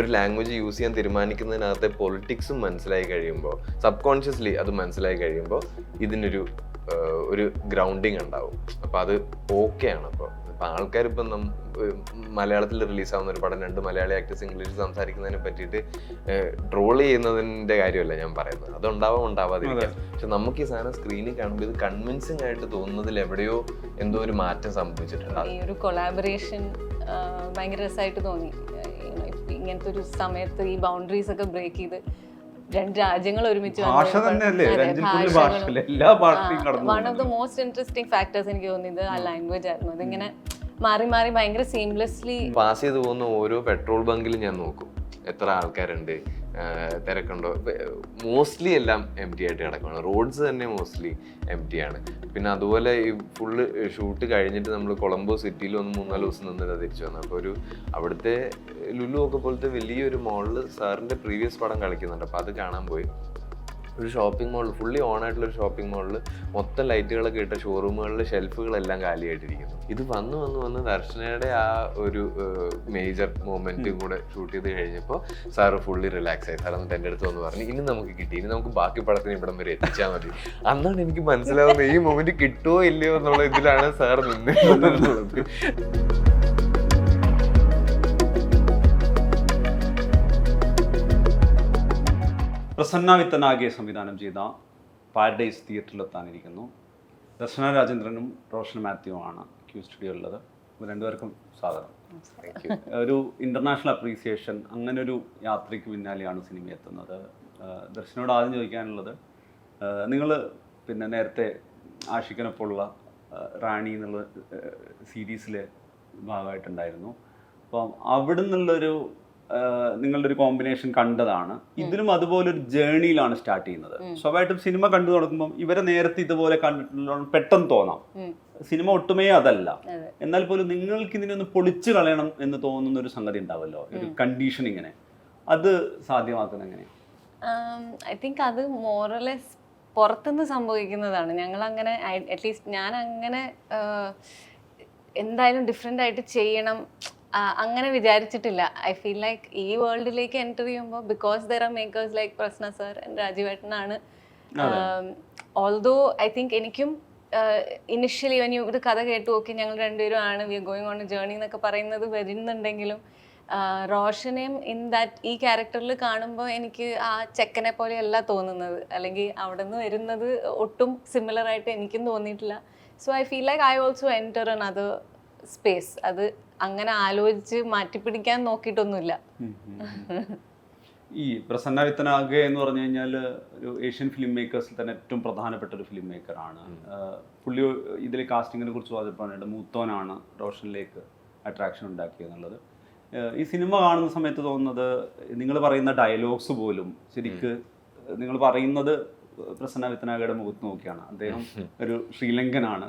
ഒരു language use ചെയ്യാൻ തീരുമാനിക്കുന്നതിനകത്തെ പൊളിറ്റിക്സും മനസ്സിലായി കഴിയുമ്പോൾ, സബ് കോൺഷ്യസ്ലി അത് മനസ്സിലായി കഴിയുമ്പോൾ ഇതിനൊരു ഒരു ഗ്രൗണ്ടിങ് ഉണ്ടാവും. അപ്പോൾ അത് ഓക്കെയാണ്. അപ്പോൾ ആൾക്കാരിപ്പം മലയാളത്തിൽ റിലീസാവുന്ന ഒരു പടം 2 മലയാളി ആക്ടേഴ്സ് ഇംഗ്ലീഷിൽ സംസാരിക്കുന്നതിനെ പറ്റിയിട്ട് ട്രോൾ ചെയ്യുന്നതിൻ്റെ കാര്യമല്ല ഞാൻ പറയുന്നത്. അതുണ്ടാവാം, ഉണ്ടാവാതിരിക്കാം. പക്ഷെ നമുക്ക് ഈ സാധനം സ്ക്രീനിൽ കാണുമ്പോൾ ഇത് കൺവിൻസിങ് ആയിട്ട് തോന്നുന്നതിൽ എവിടെയോ എന്തോ ഒരു മാറ്റം സംഭവിച്ചിട്ടുണ്ട്. ഈ ഒരു കൊളാബറേഷൻ ഭയങ്കര രസമായിട്ട് തോന്നി. ഇങ്ങനത്തെ ഒരു സമയത്ത് ഈ ബൗണ്ടറീസ് ഒക്കെ ബ്രേക്ക് ചെയ്ത് 2 രാജ്യങ്ങൾ ഒരുമിച്ച് one of the most interesting factors എനിക്ക് തോന്നിയത് ആ ലാംഗ്വേജ് ആയിരുന്നു. അതിങ്ങനെ മാറി മാറി ഭയങ്കര സീംലെസ്ലി പാസ് ചെയ്ത് പോകുന്ന ഓരോ പെട്രോൾ ബങ്കിലും ഞാൻ നോക്കും, എത്ര ആൾക്കാരുണ്ട്, തിരക്കുണ്ടോ. മോസ്റ്റ്ലി എല്ലാം എം ടി ആയിട്ട് കിടക്കുകയാണ്. റോഡ്സ് തന്നെ മോസ്റ്റ്ലി എം ടി ആണ്. പിന്നെ അതുപോലെ ഈ ഫുള്ള് ഷൂട്ട് കഴിഞ്ഞിട്ട് നമ്മൾ കൊളംബോ സിറ്റിയിൽ 3-4 ദിവസം നിന്നിട്ട് തിരിച്ചു വന്നു. അപ്പോൾ ഒരു അവിടുത്തെ ലുലു ഒക്കെ പോലത്തെ വലിയൊരു മോളിൽ സാറിൻ്റെ പ്രീവിയസ് പടം കളിക്കുന്നുണ്ട്. അപ്പോൾ അത് കാണാൻ പോയി. ഒരു ഷോപ്പിംഗ് മോളിൽ, ഫുള്ളി ഓൺ ആയിട്ടുള്ളൊരു ഷോപ്പിംഗ് മോളിൽ മൊത്തം ലൈറ്റുകളൊക്കെ ഇട്ട ഷോറൂമുകളിൽ ഷെൽഫുകളെല്ലാം കാലിയായിട്ടിരിക്കുന്നു. ഇത് വന്ന് ദർശനയുടെ ആ ഒരു മേജർ മൊമെന്റ് കൂടെ ഷൂട്ട് ചെയ്ത് കഴിഞ്ഞപ്പോൾ സാറ് ഫുള്ളി റിലാക്സ് ആയി. സാർ എന്നിട്ട് എൻ്റെ അടുത്ത് വന്ന് പറഞ്ഞു, ഇനി നമുക്ക് കിട്ടി, ഇനി നമുക്ക് ബാക്കി പടത്തിന് ഇവിടം വരെ എത്തിച്ചാൽ മതി. അന്നാണ് എനിക്ക് മനസ്സിലാവുന്നത് ഈ മൊമെന്റ് കിട്ടുമോ ഇല്ലയോ എന്നുള്ള ഇതിലാണ് സാർ നിന്നത്. പ്രസന്ന വിത്തനാകെ സംവിധാനം ചെയ്ത പാരഡൈസ് തിയേറ്ററിലെത്താനിരിക്കുന്നു. ദർശന രാജേന്ദ്രനും റോഷൻ മാത്യുവുമാണ് ക്യൂ സ്റ്റുഡിയോയിലുള്ളത്. രണ്ടുപേർക്കും സ്വാഗതം. ഒരു ഇൻ്റർനാഷണൽ അപ്രീസിയേഷൻ, അങ്ങനെ ഒരു യാത്രയ്ക്ക് പിന്നാലെയാണ് സിനിമ എത്തുന്നത്. ദർശനോട് ആദ്യം ചോദിക്കാനുള്ളത്, നിങ്ങൾ പിന്നെ നേരത്തെ ആഷിഖിനൊപ്പമുള്ള റാണി എന്നുള്ള സീരീസിലെ ഭാഗമായിട്ടുണ്ടായിരുന്നു. അപ്പം അവിടെ നിന്നുള്ളൊരു നിങ്ങളുടെ ഒരു കോമ്പിനേഷൻ കണ്ടതാണ്. ഇതിലും അതുപോലൊരു ജേർണിയിലാണ് സ്റ്റാർട്ട് ചെയ്യുന്നത്. സ്വാഭാവികമായിട്ടും സിനിമ കണ്ടു തുടങ്ങുമ്പോൾ ഇവരെ നേരത്തെ ഇതുപോലെ കണ്ടിട്ടുള്ള പെട്ടെന്ന് തോന്നാം. സിനിമ ഒട്ടുമേ അതല്ല. എന്നാൽ പോലും നിങ്ങൾക്ക് ഇതിനൊന്ന് പൊളിച്ചു കളയണം എന്ന് തോന്നുന്ന ഒരു സംഗതി ഉണ്ടാവല്ലോ, ഒരു കണ്ടീഷൻ. ഇങ്ങനെ അത് സാധ്യമാക്കുന്നത് എങ്ങനെയാണ്? ഐ തിങ്ക് അത് മോറലെസ് പുറത്തുനിന്ന് സംഭവിക്കുന്നതാണ്. ഞങ്ങളങ്ങനെ, അറ്റ്ലീസ്റ്റ് ഞാൻ അങ്ങനെ എന്തായാലും ഡിഫറെൻ്റ് ആയിട്ട് ചെയ്യണം അങ്ങനെ വിചാരിച്ചിട്ടില്ല. ഐ ഫീൽ ലൈക്ക് ഈ വേൾഡിലേക്ക് എൻ്റർ ചെയ്യുമ്പോൾ, because there are makers like Prasanna sir and രാജീവേട്ടനാണ്. ഓൾദോ ഐ തിങ്ക് എനിക്കും ഇനിഷ്യലി ഇത് കഥ കേട്ട് നോക്കി ഞങ്ങൾ രണ്ടുപേരും ആണ് we are going on a journey എന്നൊക്കെ പറയുന്നത് വരുന്നുണ്ടെങ്കിലും, റോഷനെയും ഇൻ ദാറ്റ് ഈ ക്യാരക്ടറിൽ കാണുമ്പോൾ എനിക്ക് ആ ചെക്കനെ പോലെയല്ല തോന്നുന്നത്, അല്ലെങ്കിൽ അവിടെ നിന്ന് വരുന്നത് ഒട്ടും സിമിലർ ആയിട്ട് എനിക്കും തോന്നിയിട്ടില്ല. So I feel like I also enter another space. അത് അങ്ങനെ ആലോചിച്ച് മാറ്റിപ്പിടിക്കാൻ നോക്കിയിട്ടൊന്നുമില്ല. ഈ പ്രസന്ന വിത്തനാകെ എന്ന് പറഞ്ഞു കഴിഞ്ഞാൽ ഒരു ഏഷ്യൻ ഫിലിം മേക്കേഴ്സിൽ തന്നെ ഏറ്റവും പ്രധാനപ്പെട്ട ഒരു ഫിലിം മേക്കറാണ്. പുള്ളി ഇതിലെ കാസ്റ്റിങ്ങിനെ കുറിച്ച് പറഞ്ഞിട്ട് മൂത്തോനാണ് റോഷനിലേക്ക് അട്രാക്ഷൻ ഉണ്ടാക്കിയെന്നുള്ളത്. ഈ സിനിമ കാണുന്ന സമയത്ത് തോന്നുന്നത്, നിങ്ങൾ പറയുന്ന ഡയലോഗ്സ് പോലും ശരിക്ക് നിങ്ങൾ പറയുന്നത് പ്രസന്ന വിത്തനാകയുടെ മുഖത്ത് നോക്കിയാണ്. അദ്ദേഹം ഒരു ശ്രീലങ്കനാണ്,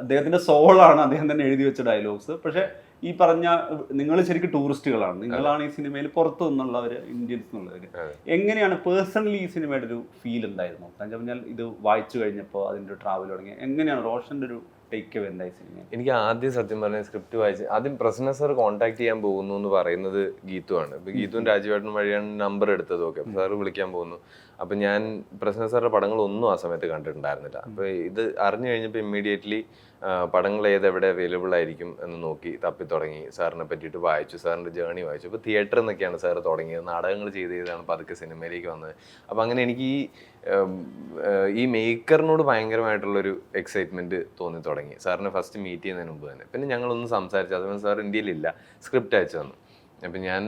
അദ്ദേഹത്തിന്റെ സോളാണ് അദ്ദേഹം തന്നെ എഴുതി വെച്ച ഡയലോഗ്സ്. പക്ഷെ ഈ പറഞ്ഞ നിങ്ങൾ ശരിക്കും ടൂറിസ്റ്റുകളാണ്, നിങ്ങളാണ് ഈ സിനിമയിൽ പുറത്തു നിന്നുള്ളവര്, ഇന്ത്യൻസ് എന്നുള്ളവര്. എങ്ങനെയാണ് പേഴ്സണലി ഈ സിനിമയുടെ ഒരു ഫീൽ ഉണ്ടായിരുന്നു? പറഞ്ഞാൽ ഇത് വായിച്ചു കഴിഞ്ഞപ്പോൾ അതിൻ്റെ ഒരു ട്രാവൽ തുടങ്ങി, എങ്ങനെയാണ് റോഷന്റെ ഒരു ടേക്ക് അവേ എന്തായി സിനിമ? എനിക്ക് ആദ്യം സത്യം പറഞ്ഞ സ്ക്രിപ്റ്റ് വായിച്ച് ആദ്യം പ്രസന്ന സാർ കോൺടാക്ട് ചെയ്യാൻ പോകുന്നു എന്ന് പറയുന്നത് ഗീതു ആണ്. ഇപ്പൊ ഗീതുവും രാജീവേട്ടനും വഴിയാണ് നമ്പർ എടുത്തത്. ഓക്കെ, സാറ് വിളിക്കാൻ പോകുന്നു. അപ്പൊ ഞാൻ പ്രസന്ന സാറിന്റെ പടങ്ങളൊന്നും ആ സമയത്ത് കണ്ടിട്ടുണ്ടായിരുന്നില്ല. അപ്പൊ ഇത് അറിഞ്ഞു കഴിഞ്ഞപ്പോൾ ഇമ്മീഡിയറ്റ്ലി പടങ്ങൾ ഏതെവിടെ അവൈലബിൾ ആയിരിക്കും എന്ന് നോക്കി തപ്പി തുടങ്ങി. സാറിനെ പറ്റിയിട്ട് വായിച്ചു, സാറിൻ്റെ ജേർണി വായിച്ചു. അപ്പോൾ തിയേറ്ററിൽ നിന്നൊക്കെയാണ് സാറ് തുടങ്ങിയത്. നാടകങ്ങൾ ചെയ്താണ് പതുക്കെ സിനിമയിലേക്ക് വന്നത്. അപ്പോൾ അങ്ങനെ എനിക്ക് ഈ മേക്കറിനോട് ഭയങ്കരമായിട്ടുള്ളൊരു എക്സൈറ്റ്മെൻറ്റ് തോന്നി തുടങ്ങി സാറിനെ ഫസ്റ്റ് മീറ്റ് ചെയ്യുന്നതിന് മുമ്പ് തന്നെ. പിന്നെ ഞങ്ങളൊന്ന് സംസാരിച്ചു. അതുകൊണ്ട് സാർ ഇന്ത്യയിലില്ല, സ്ക്രിപ്റ്റ് അയച്ചു തന്നു. അപ്പം ഞാൻ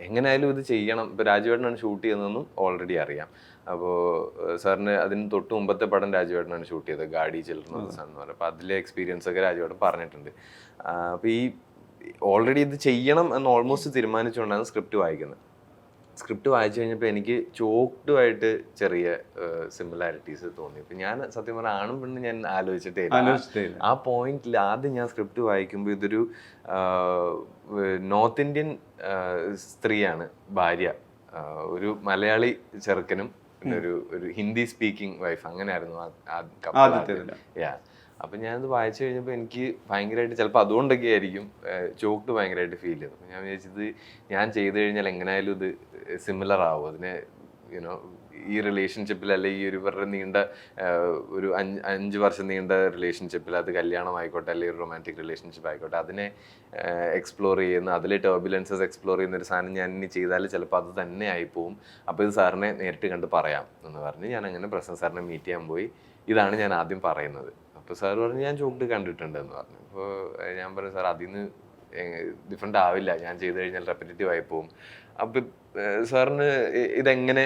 എങ്ങനെയായാലും ഇത് ചെയ്യണം. ഇപ്പോൾ രാജീവേട്ടനാണ് ഷൂട്ട് ചെയ്യുന്നതെന്നും ഓൾറെഡി അറിയാം. അപ്പോൾ സാറിന് അതിന് തൊട്ട് മുമ്പത്തെ പടം രാജീവേട്ടനാണ് ഷൂട്ട് ചെയ്തത്, ഗാഡി ചിൽഡ്രൻ ഓഫ് ദ സൺ എന്ന് പറയും. അപ്പോൾ അതിലെ എക്സ്പീരിയൻസ് ഒക്കെ രാജീവേട്ടൻ പറഞ്ഞിട്ടുണ്ട്. അപ്പോൾ ഈ ഓൾറെഡി ഇത് ചെയ്യണം എന്ന് ഓൾമോസ്റ്റ് തീരുമാനിച്ചുകൊണ്ടാണ് സ്ക്രിപ്റ്റ് വായിക്കുന്നത്. സ്ക്രിപ്റ്റ് വായിച്ചു കഴിഞ്ഞപ്പോൾ എനിക്ക് ചോക്ഡുമായിട്ട് ചെറിയ സിമിലാരിറ്റീസ് തോന്നി. ഇപ്പം ഞാൻ സത്യം പറഞ്ഞാൽ ആണും പെണ്ണും ഞാൻ ആലോചിച്ചിട്ടേ ആ പോയിന്റിൽ ആദ്യം ഞാൻ സ്ക്രിപ്റ്റ് വായിക്കുമ്പോൾ ഇതൊരു നോർത്ത് ഇന്ത്യൻ സ്ത്രീയാണ് ഭാര്യ, ഒരു മലയാളി ചെറുക്കനും പിന്നെ ഒരു ഹിന്ദി സ്പീക്കിംഗ് വൈഫ്, അങ്ങനെയായിരുന്നു. അപ്പം ഞാനത് വായിച്ചു കഴിഞ്ഞപ്പോൾ എനിക്ക് ഭയങ്കരമായിട്ട് ചിലപ്പോൾ അതുകൊണ്ടൊക്കെ ആയിരിക്കും ചോക്ട് ഭയങ്കരമായിട്ട് ഫീൽ ചെയ്തത്. അപ്പം ഞാൻ വിചാരിച്ചത് ഞാൻ ചെയ്തു കഴിഞ്ഞാൽ എങ്ങനെയായാലും ഇത് സിമിലർ ആവും അതിനെ യുനോ ഈ റിലേഷൻഷിപ്പിൽ അല്ലെങ്കിൽ ഈ ഒരു ഇവരുടെ നീണ്ട ഒരു 5 വർഷം നീണ്ട റിലേഷൻഷിപ്പിൽ, അത് കല്യാണമായിക്കോട്ടെ അല്ലെങ്കിൽ ഒരു റൊമാൻറ്റിക് റിലേഷൻഷിപ്പ് ആയിക്കോട്ടെ, അതിനെ എക്സ്പ്ലോർ ചെയ്യുന്ന, അതിലെ ടർബുലൻസസ് എക്സ്പ്ലോർ ചെയ്യുന്ന ഒരു സാധനം ഞാൻ ഇനി ചെയ്താൽ ചിലപ്പോൾ അത് തന്നെ ആയിപ്പോവും. അപ്പോൾ ഇത് സാറിനെ നേരിട്ട് കണ്ട് പറയാം എന്ന് പറഞ്ഞ് ഞാൻ അങ്ങനെ പ്രസന്ന സാറിനെ മീറ്റ് ചെയ്യാൻ പോയി. ഇതാണ് ഞാൻ ആദ്യം പറയുന്നത്. അപ്പോൾ സാർ പറഞ്ഞു ഞാൻ ചോക്ട് കണ്ടിട്ടുണ്ട് എന്ന് പറഞ്ഞു. അപ്പോൾ ഞാൻ പറഞ്ഞു സാർ അതിൽ നിന്ന് ഡിഫറെൻ്റ് ആവില്ല, ഞാൻ ചെയ്ത് കഴിഞ്ഞാൽ റെപ്പറ്റേറ്റീവ് ആയി പോകും. അപ്പം സാറിന് ഇതെങ്ങനെ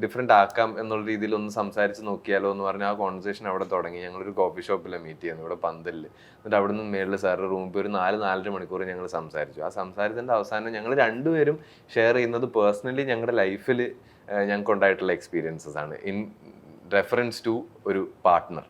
ഡിഫറെൻ്റ് ആക്കാം എന്നുള്ള രീതിയിൽ ഒന്ന് സംസാരിച്ച് നോക്കിയാലോ എന്ന് പറഞ്ഞാൽ ആ കോൺവെർസേഷൻ അവിടെ തുടങ്ങി. ഞങ്ങളൊരു കോഫി ഷോപ്പിലാണ് മീറ്റ് ചെയ്യുന്നത്, ഇവിടെ പന്തലിൽ. എന്നിട്ട് അവിടെ നിന്ന് മേളിൽ സാറിൻ്റെ റൂമിൽ പോയി ഒരു 4-4.5 മണിക്കൂർ ഞങ്ങൾ സംസാരിച്ചു. ആ സംസാരത്തിൻ്റെ അവസാനം ഞങ്ങൾ രണ്ടുപേരും ഷെയർ ചെയ്യുന്നത് പേഴ്സണലി ഞങ്ങളുടെ ലൈഫിൽ ഞങ്ങൾക്ക് ഉണ്ടായിട്ടുള്ള എക്സ്പീരിയൻസസ് ആണ് ഇൻ റെഫറൻസ് ടു ഒരു പാർട്ട്ണർ.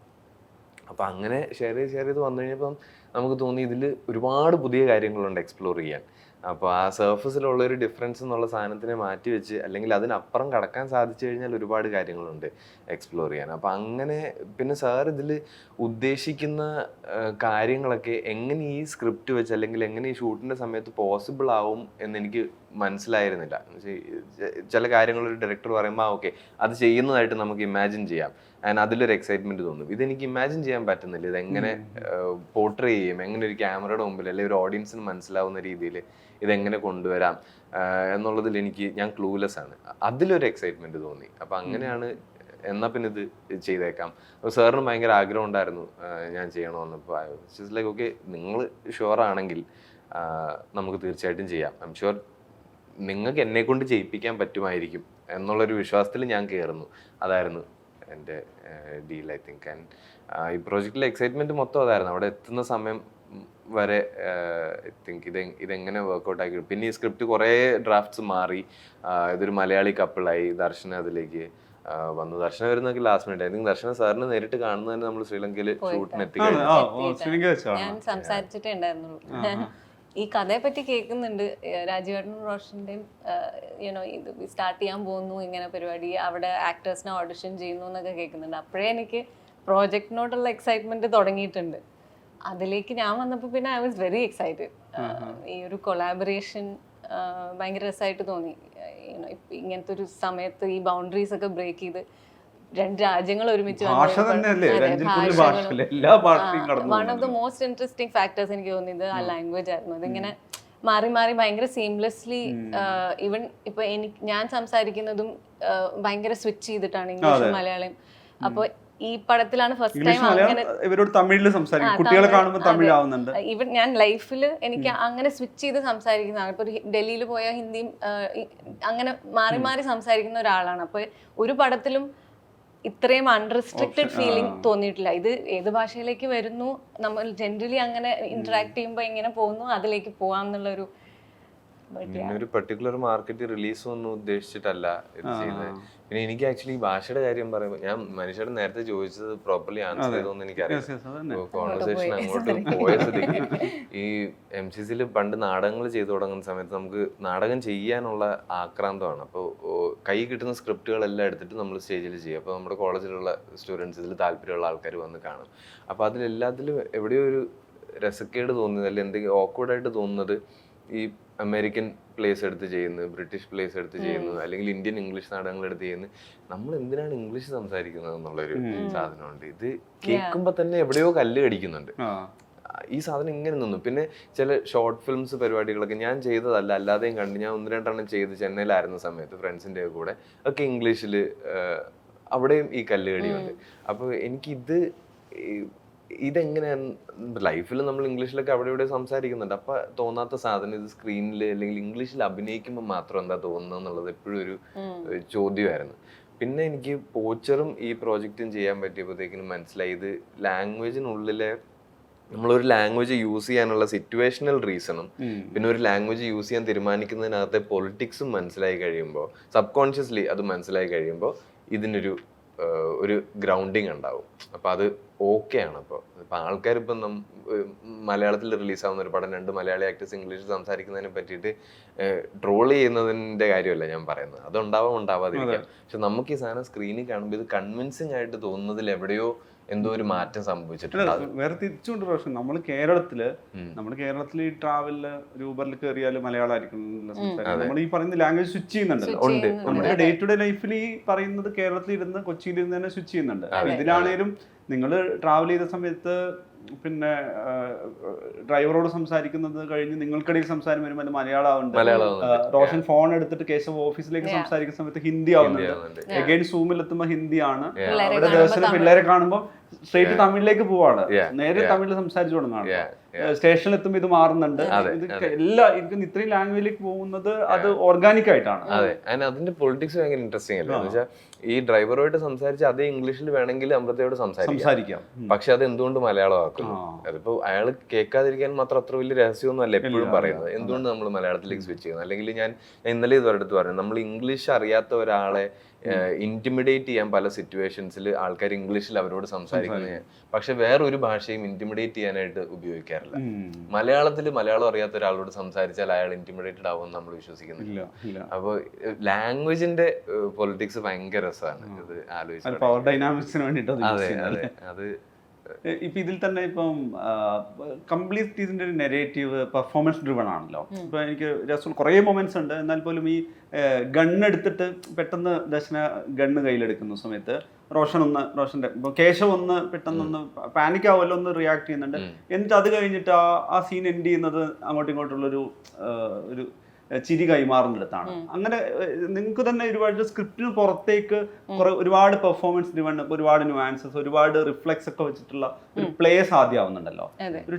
അപ്പം അങ്ങനെ ഷെയർ ചെയ്ത് വന്നു കഴിഞ്ഞപ്പം നമുക്ക് തോന്നി ഇതിൽ ഒരുപാട് പുതിയ കാര്യങ്ങളുണ്ട് എക്സ്പ്ലോർ ചെയ്യാൻ. അപ്പോൾ ആ സർഫസിലുള്ള ഒരു ഡിഫറൻസ് എന്നുള്ള സാധനത്തിനെ മാറ്റി വെച്ച് അല്ലെങ്കിൽ അതിനപ്പുറം കടക്കാൻ സാധിച്ചു കഴിഞ്ഞാൽ ഒരുപാട് കാര്യങ്ങളുണ്ട് എക്സ്പ്ലോർ ചെയ്യാൻ. അപ്പോൾ അങ്ങനെ പിന്നെ സാർ ഇതിൽ ഉദ്ദേശിക്കുന്ന കാര്യങ്ങളൊക്കെ എങ്ങനെ ഈ സ്ക്രിപ്റ്റ് വെച്ച് അല്ലെങ്കിൽ എങ്ങനെ ഈ ഷൂട്ടിൻ്റെ സമയത്ത് പോസിബിൾ ആവും എന്നെനിക്ക് മനസ്സിലായിരുന്നില്ല. ചില കാര്യങ്ങൾ ഒരു ഡയറക്ടർ പറയുമ്പോൾ ഓക്കെ അത് ചെയ്യുന്നതായിട്ട് നമുക്ക് ഇമാജിൻ ചെയ്യാം, ആൻഡ് അതിലൊരു എക്സൈറ്റ്മെന്റ് തോന്നും. ഇതെനിക്ക് ഇമാജിൻ ചെയ്യാൻ പറ്റുന്നില്ല, ഇതെങ്ങനെ പോർട്രേ ചെയ്യും, എങ്ങനെ ഒരു ക്യാമറയുടെ മുമ്പിൽ അല്ലെങ്കിൽ ഒരു ഓഡിയൻസിന് മനസ്സിലാവുന്ന രീതിയിൽ ഇതെങ്ങനെ കൊണ്ടുവരാം എന്നുള്ളതിൽ ഞാൻ ക്ലൂലെസ് ആണ്. അതിലൊരു എക്സൈറ്റ്മെന്റ് തോന്നി. അപ്പം അങ്ങനെയാണ് എന്നാൽ പിന്നെ ഇത് ചെയ്തേക്കാം. അപ്പോൾ സാറിന് ഭയങ്കര ആഗ്രഹം ഉണ്ടായിരുന്നു ഞാൻ ചെയ്യണമെന്ന്. അപ്പോൾ ലൈക്ക് ഓക്കെ നിങ്ങൾ ഷുവർ ആണെങ്കിൽ നമുക്ക് തീർച്ചയായിട്ടും ചെയ്യാം. ഐ എം ഷുവർ നിങ്ങൾക്ക് എന്നെ കൊണ്ട് ചെയ്യിപ്പിക്കാൻ പറ്റുമായിരിക്കും എന്നുള്ളൊരു വിശ്വാസത്തിൽ ഞാൻ കയറുന്നു. അതായിരുന്നു എൻ്റെ ഡീൽ ഐ തിങ്ക്. ആൻഡ് ഈ പ്രോജക്റ്റിലെ എക്സൈറ്റ്മെൻറ്റ് മൊത്തം അതായിരുന്നു. അവിടെ എത്തുന്ന സമയം വരെ ഐ തിങ്ക് ഇതെങ്ങനെ വർക്കൗട്ട് ആക്കി. പിന്നെ ഈ സ്ക്രിപ്റ്റ് കുറേ ഡ്രാഫ്റ്റ്സ് മാറി. ഇതൊരു മലയാളി കപ്പിളായി. ദർശന അതിലേക്ക് വന്നു. ദർശന വരുന്നൊക്കെ ലാസ്റ്റ് മിനിറ്റ്. ഐ തിങ്ക് ദർശന സാറിനെ നേരിട്ട് കാണുന്നത് തന്നെ നമ്മൾ ശ്രീലങ്കയിൽ ഷൂട്ടിന് ഞാൻ സംസാരിച്ചിട്ടേ ഉണ്ടായിരുന്നുള്ളൂ. ഈ കഥയെ പറ്റി കേൾക്കുന്നുണ്ട്. രാജീവേട്ടനും റോഷന്റെയും യുനോ ഇത് സ്റ്റാർട്ട് ചെയ്യാൻ പോകുന്നു, ഇങ്ങനെ പരിപാടി, അവിടെ ആക്ടേഴ്സിനെ ഓഡിഷൻ ചെയ്യുന്നു എന്നൊക്കെ കേൾക്കുന്നുണ്ട്. അപ്പോഴേ എനിക്ക് പ്രോജക്റ്റിനോടുള്ള എക്സൈറ്റ്മെന്റ് തുടങ്ങിയിട്ടുണ്ട്. അതിലേക്ക് ഞാൻ വന്നപ്പോൾ പിന്നെ ഐ വാസ് വെരി എക്സൈറ്റഡ്. ഈ ഒരു കൊളാബറേഷൻ ഭയങ്കര രസമായിട്ട് തോന്നി. ഇങ്ങനത്തെ ഒരു സമയത്ത് ഈ ബൗണ്ടറീസ് ഒക്കെ ബ്രേക്ക് ചെയ്ത് 2 രാജ്യങ്ങൾ ഒരുമിച്ച് one of the most interesting factors എനിക്ക് തോന്നിയത് ആ ലാംഗ്വേജ് ആയിരുന്നു. അതിങ്ങനെ മാറി മാറി ഭയങ്കര സീംലെസ്ലി ഈവൻ ഇപ്പൊ ഞാൻ സംസാരിക്കുന്നതും ഭയങ്കര സ്വിച്ച് ചെയ്തിട്ടാണ് ഇംഗ്ലീഷും മലയാളം. അപ്പൊ ഈ പടത്തിലാണ് ഫസ്റ്റ് ടൈം അങ്ങനെ ഇവരോട് തമിഴിൽ സംസാരിക്കും, കുട്ടികളെ കാണുമ്പോൾ തമിഴാവുന്നുണ്ട്. ഈവൻ ഞാൻ ലൈഫിൽ എനിക്ക് അങ്ങനെ സ്വിച്ച് ചെയ്ത് സംസാരിക്കുന്നതാണ്. ഇപ്പൊ ഡൽഹിയിൽ പോയാൽ ഹിന്ദിയും അങ്ങനെ മാറി മാറി സംസാരിക്കുന്ന ഒരാളാണ്. അപ്പൊ ഒരു പടത്തിലും ഇത്രയും അൺറെസ്ട്രിക്റ്റഡ് ഫീലിംഗ് തോന്നിയിട്ടില്ല. ഇത് ഏത് ഭാഷയിലേക്ക് വരുന്നു, നമ്മൾ ജനറലി അങ്ങനെ ഇന്ററാക്ട് ചെയ്യുമ്പോൾ എങ്ങനെ പോകുന്നു അതിലേക്ക് പോവാം എന്നുള്ളൊരു ഒരു പെർട്ടിക്കുലർ മാർക്കറ്റ് റിലീസ് ഒന്നും ഉദ്ദേശിച്ചിട്ടല്ല ഇത് ചെയ്യുന്നത്. പിന്നെ എനിക്ക് ആക്ച്വലി ഈ ഭാഷയുടെ കാര്യം പറയുമ്പോൾ ഞാൻ മനുഷ്യരുടെ നേരത്തെ ചോദിച്ചത് പ്രോപ്പർലി ആൻസർ ചെയ്തോന്ന് എനിക്കറിയാം. കോൺവെർസേഷൻ അങ്ങോട്ട് പോയ സ്ഥിതിക്ക് ഈ MCCയിൽ പണ്ട് നാടകങ്ങൾ ചെയ്തു തുടങ്ങുന്ന സമയത്ത് നമുക്ക് നാടകം ചെയ്യാനുള്ള ആക്രാന്തമാണ്. അപ്പോൾ കൈ കിട്ടുന്ന സ്ക്രിപ്റ്റുകളെല്ലാം എടുത്തിട്ട് നമ്മൾ സ്റ്റേജിൽ ചെയ്യും. അപ്പോൾ നമ്മുടെ കോളേജിലുള്ള സ്റ്റുഡൻസ്, ഇതിൽ താല്പര്യമുള്ള ആൾക്കാർ വന്ന് കാണും. അപ്പോൾ അതിലെല്ലാത്തിലും എവിടെയോ ഒരു രസക്കേട് തോന്നുന്നത് അല്ലെങ്കിൽ എന്തെങ്കിലും ഓക്വേർഡായിട്ട് തോന്നുന്നത് ഈ അമേരിക്കൻ പ്ലേസ് എടുത്ത് ചെയ്യുന്നത്, ബ്രിട്ടീഷ് പ്ലേസ് എടുത്ത് ചെയ്യുന്നത്, അല്ലെങ്കിൽ ഇന്ത്യൻ ഇംഗ്ലീഷ് നാടകങ്ങൾ എടുത്ത് ചെയ്യുന്നത്. നമ്മൾ എന്തിനാണ് ഇംഗ്ലീഷ് സംസാരിക്കുന്നത് എന്നുള്ളൊരു സാധനമുണ്ട്. ഇത് കേൾക്കുമ്പോൾ തന്നെ എവിടെയോ കല്ല് കടിക്കുന്നുണ്ട്. ഈ സാധനം ഇങ്ങനെ നിന്നു. പിന്നെ ചില ഷോർട്ട് ഫിലിംസ് പരിപാടികളൊക്കെ ഞാൻ ചെയ്തതല്ല, അല്ലാതെയും കണ്ട് ഞാൻ 1-2 ചെയ്ത് ചെന്നൈയിലായിരുന്ന സമയത്ത് ഫ്രണ്ട്സിൻ്റെ കൂടെ ഒക്കെ ഇംഗ്ലീഷിൽ അവിടെയും ഈ കല്ല് കടിയുണ്ട്. അപ്പോൾ ഇതെങ്ങനെയാണ് ലൈഫിൽ നമ്മൾ ഇംഗ്ലീഷിലൊക്കെ അവിടെ ഇവിടെ സംസാരിക്കുന്നുണ്ട്. അപ്പം തോന്നാത്ത സാധനം ഇത് സ്ക്രീനിൽ അല്ലെങ്കിൽ ഇംഗ്ലീഷിൽ അഭിനയിക്കുമ്പോൾ മാത്രം എന്താ തോന്നുന്നത് എന്നുള്ളത് എപ്പോഴും ഒരു ചോദ്യമായിരുന്നു. പിന്നെ എനിക്ക് പോച്ചറും ഈ പ്രോജക്റ്റും ചെയ്യാൻ പറ്റിയപ്പോഴത്തേക്കിനും മനസ്സിലായി ഇത് ലാംഗ്വേജിനുള്ളിലെ നമ്മളൊരു ലാംഗ്വേജ് യൂസ് ചെയ്യാനുള്ള സിറ്റുവേഷണൽ റീസണും പിന്നെ ഒരു ലാംഗ്വേജ് യൂസ് ചെയ്യാൻ തീരുമാനിക്കുന്നതിനകത്തെ പൊളിറ്റിക്സും മനസ്സിലായി കഴിയുമ്പോൾ, സബ്-കോൺഷ്യസ്ലി അത് മനസ്സിലായി കഴിയുമ്പോൾ ഇതിനൊരു ഗ്രൗണ്ടിങ് ഉണ്ടാവും. അപ്പോൾ അത് ഓക്കെയാണ്. അപ്പോൾ ആൾക്കാരിപ്പം മലയാളത്തിൽ റിലീസാവുന്ന ഒരു പടം 2 മലയാളി ആക്ടേഴ്സ് ഇംഗ്ലീഷിൽ സംസാരിക്കുന്നതിനെ പറ്റിയിട്ട് ട്രോൾ ചെയ്യുന്നതിൻ്റെ കാര്യമല്ല ഞാൻ പറയുന്നത്. അതുണ്ടാവാതിരിക്കാം. പക്ഷെ നമുക്ക് ഈ സാധനം സ്ക്രീനിൽ കാണുമ്പോൾ ഇത് കൺവിൻസിങ് ആയിട്ട് തോന്നുന്നതിൽ എവിടെയോ എന്തോ ഒരു മാറ്റം സംഭവിച്ചിട്ടുണ്ട്. വേറെ തിരിച്ചുകൊണ്ട് റോഷൻ, നമ്മൾ കേരളത്തില് ഈ ട്രാവലില് ഊബറിൽ കയറിയാലും മലയാളമായിരിക്കും സംസാരിക്കുന്നത്. നമ്മൾ ഈ പറയുന്ന ലാംഗ്വേജ് സ്വിച്ച് ചെയ്യുന്നുണ്ടല്ലോ. നമ്മുടെ ഡേ ടു ഡേ ലൈഫിൽ ഈ പറയുന്നത് കേരളത്തിൽ ഇരുന്ന് കൊച്ചിയിൽ ഇരുന്ന് തന്നെ സ്വിച്ച് ചെയ്യുന്നുണ്ട്. ഇതിലാണേലും നിങ്ങൾ ട്രാവൽ ചെയ്ത സമയത്ത് പിന്നെ ഡ്രൈവറോട് സംസാരിക്കുന്നത് കഴിഞ്ഞ് നിങ്ങൾക്കിടയിൽ സംസാരം വരുമ്പോൾ അത് മലയാളമാവുന്നുണ്ട്. റോഷൻ ഫോൺ എടുത്തിട്ട് കേശവ് ഓഫീസിലേക്ക് സംസാരിക്കുന്ന സമയത്ത് ഹിന്ദി ആവുന്നുണ്ട്. എഗൈൻ സൂമിൽ എത്തുമ്പോൾ ഹിന്ദിയാണ്. അവിടെ ദിവസം പിള്ളേരെ കാണുമ്പോൾ സ്ട്രേറ്റ് തമിഴിലേക്ക് പോവാണ്. നേരെ തമിഴിൽ സംസാരിച്ചു തുടങ്ങാണ്. സ്റ്റേഷനിൽ എത്തുമ്പോൾ ഇത് മാറുന്നുണ്ട്. ഇത് എല്ലാം എനിക്ക് ഇത്രയും ലാംഗ്വേജിലേക്ക് പോകുന്നത് അത് ഓർഗാനിക് ആയിട്ടാണ്. അതെ, അതിന്റെ പൊളിറ്റിക്സ് ഭയങ്കര ഇൻട്രസ്റ്റിംഗ് അല്ലേ. എന്ന് വെച്ചാൽ ഈ ഡ്രൈവറുമായിട്ട് സംസാരിച്ച് അതേ ഇംഗ്ലീഷിൽ വേണമെങ്കിൽ അമൃതയോട് സംസാരിക്കാം, പക്ഷെ അത് എന്തുകൊണ്ട് മലയാളമാക്കുന്നു? അതിപ്പോ അയാൾ കേൾക്കാതിരിക്കാൻ മാത്രം അത്ര വലിയ രഹസ്യമൊന്നും അല്ല എപ്പോഴും പറയുന്നത്. എന്തുകൊണ്ട് നമ്മൾ മലയാളത്തിലേക്ക് സ്വിച്ച് ചെയ്യുന്നത്? അല്ലെങ്കിൽ ഞാൻ ഇന്നലെ ഇതൊരിടത്ത് പറഞ്ഞു, നമ്മൾ ഇംഗ്ലീഷ് അറിയാത്ത ഒരാളെ ഇന്റിമിഡേറ്റ് ചെയ്യാൻ പല സിറ്റുവേഷൻസിൽ ആൾക്കാർ ഇംഗ്ലീഷിൽ അവരോട് സംസാരിക്കുന്നത്, പക്ഷെ വേറൊരു ഭാഷയും ഇന്റിമിഡേറ്റ് ചെയ്യാനായിട്ട് ഉപയോഗിക്കാറില്ല. മലയാളത്തിൽ മലയാളം അറിയാത്ത ഒരാളോട് സംസാരിച്ചാൽ അയാൾ ഇന്റിമിഡേറ്റഡ് ആവുമെന്ന് നമ്മൾ വിശ്വസിക്കുന്നില്ല. അപ്പോൾ ലാംഗ്വേജിന്റെ പൊളിറ്റിക്സ് ഭയങ്കര രസമാണ് ഇത് ആലോചിച്ച്. പവർ ഡൈനാമിക്സിന് വേണ്ടിയിട്ട് അതെ അതെ അത് ഇപ്പൊ ഇതിൽ തന്നെ ഇപ്പം കംപ്ലീറ്റ് ഇതിന്റെ ഒരു നെഗറ്റീവ് പെർഫോമൻസ് ഡ്രിവൺ ആണല്ലോ. ഇപ്പൊ എനിക്ക് രസം കുറേ മൊമെന്റ്സ് ഉണ്ട്. എന്നാൽ പോലും ഈ ഗണ്ണെടുത്തിട്ട് പെട്ടെന്ന് ദർശന ഗണ്ണ് കയ്യിലെടുക്കുന്ന സമയത്ത് റോഷന്റെ ഇപ്പൊ കേശവ് പെട്ടെന്നൊന്ന് പാനിക് ആവുമല്ലോ, ഒന്ന് റിയാക്ട് ചെയ്യുന്നുണ്ട്. എന്നിട്ട് അത് കഴിഞ്ഞിട്ട് ആ സീൻ എൻഡ് ചെയ്യുന്നത് അങ്ങോട്ടും ഇങ്ങോട്ടുള്ളൊരു ഒരു ചിരി കൈമാറുന്നിടത്താണ്. അങ്ങനെ നിങ്ങൾക്ക് തന്നെ ഒരുപാട് സ്ക്രിപ്റ്റിന് പുറത്തേക്ക് ഒരുപാട് പെർഫോമൻസ് ഡ്രിവൺ, ഒരുപാട് ന്യൂആൻസസ്, ഒരുപാട് റിഫ്ലെക്സ് ഒക്കെ വെച്ചിട്ടുള്ള ഒരു പ്ലേ സാധ്യമാവുന്നുണ്ടല്ലോ. ഒരു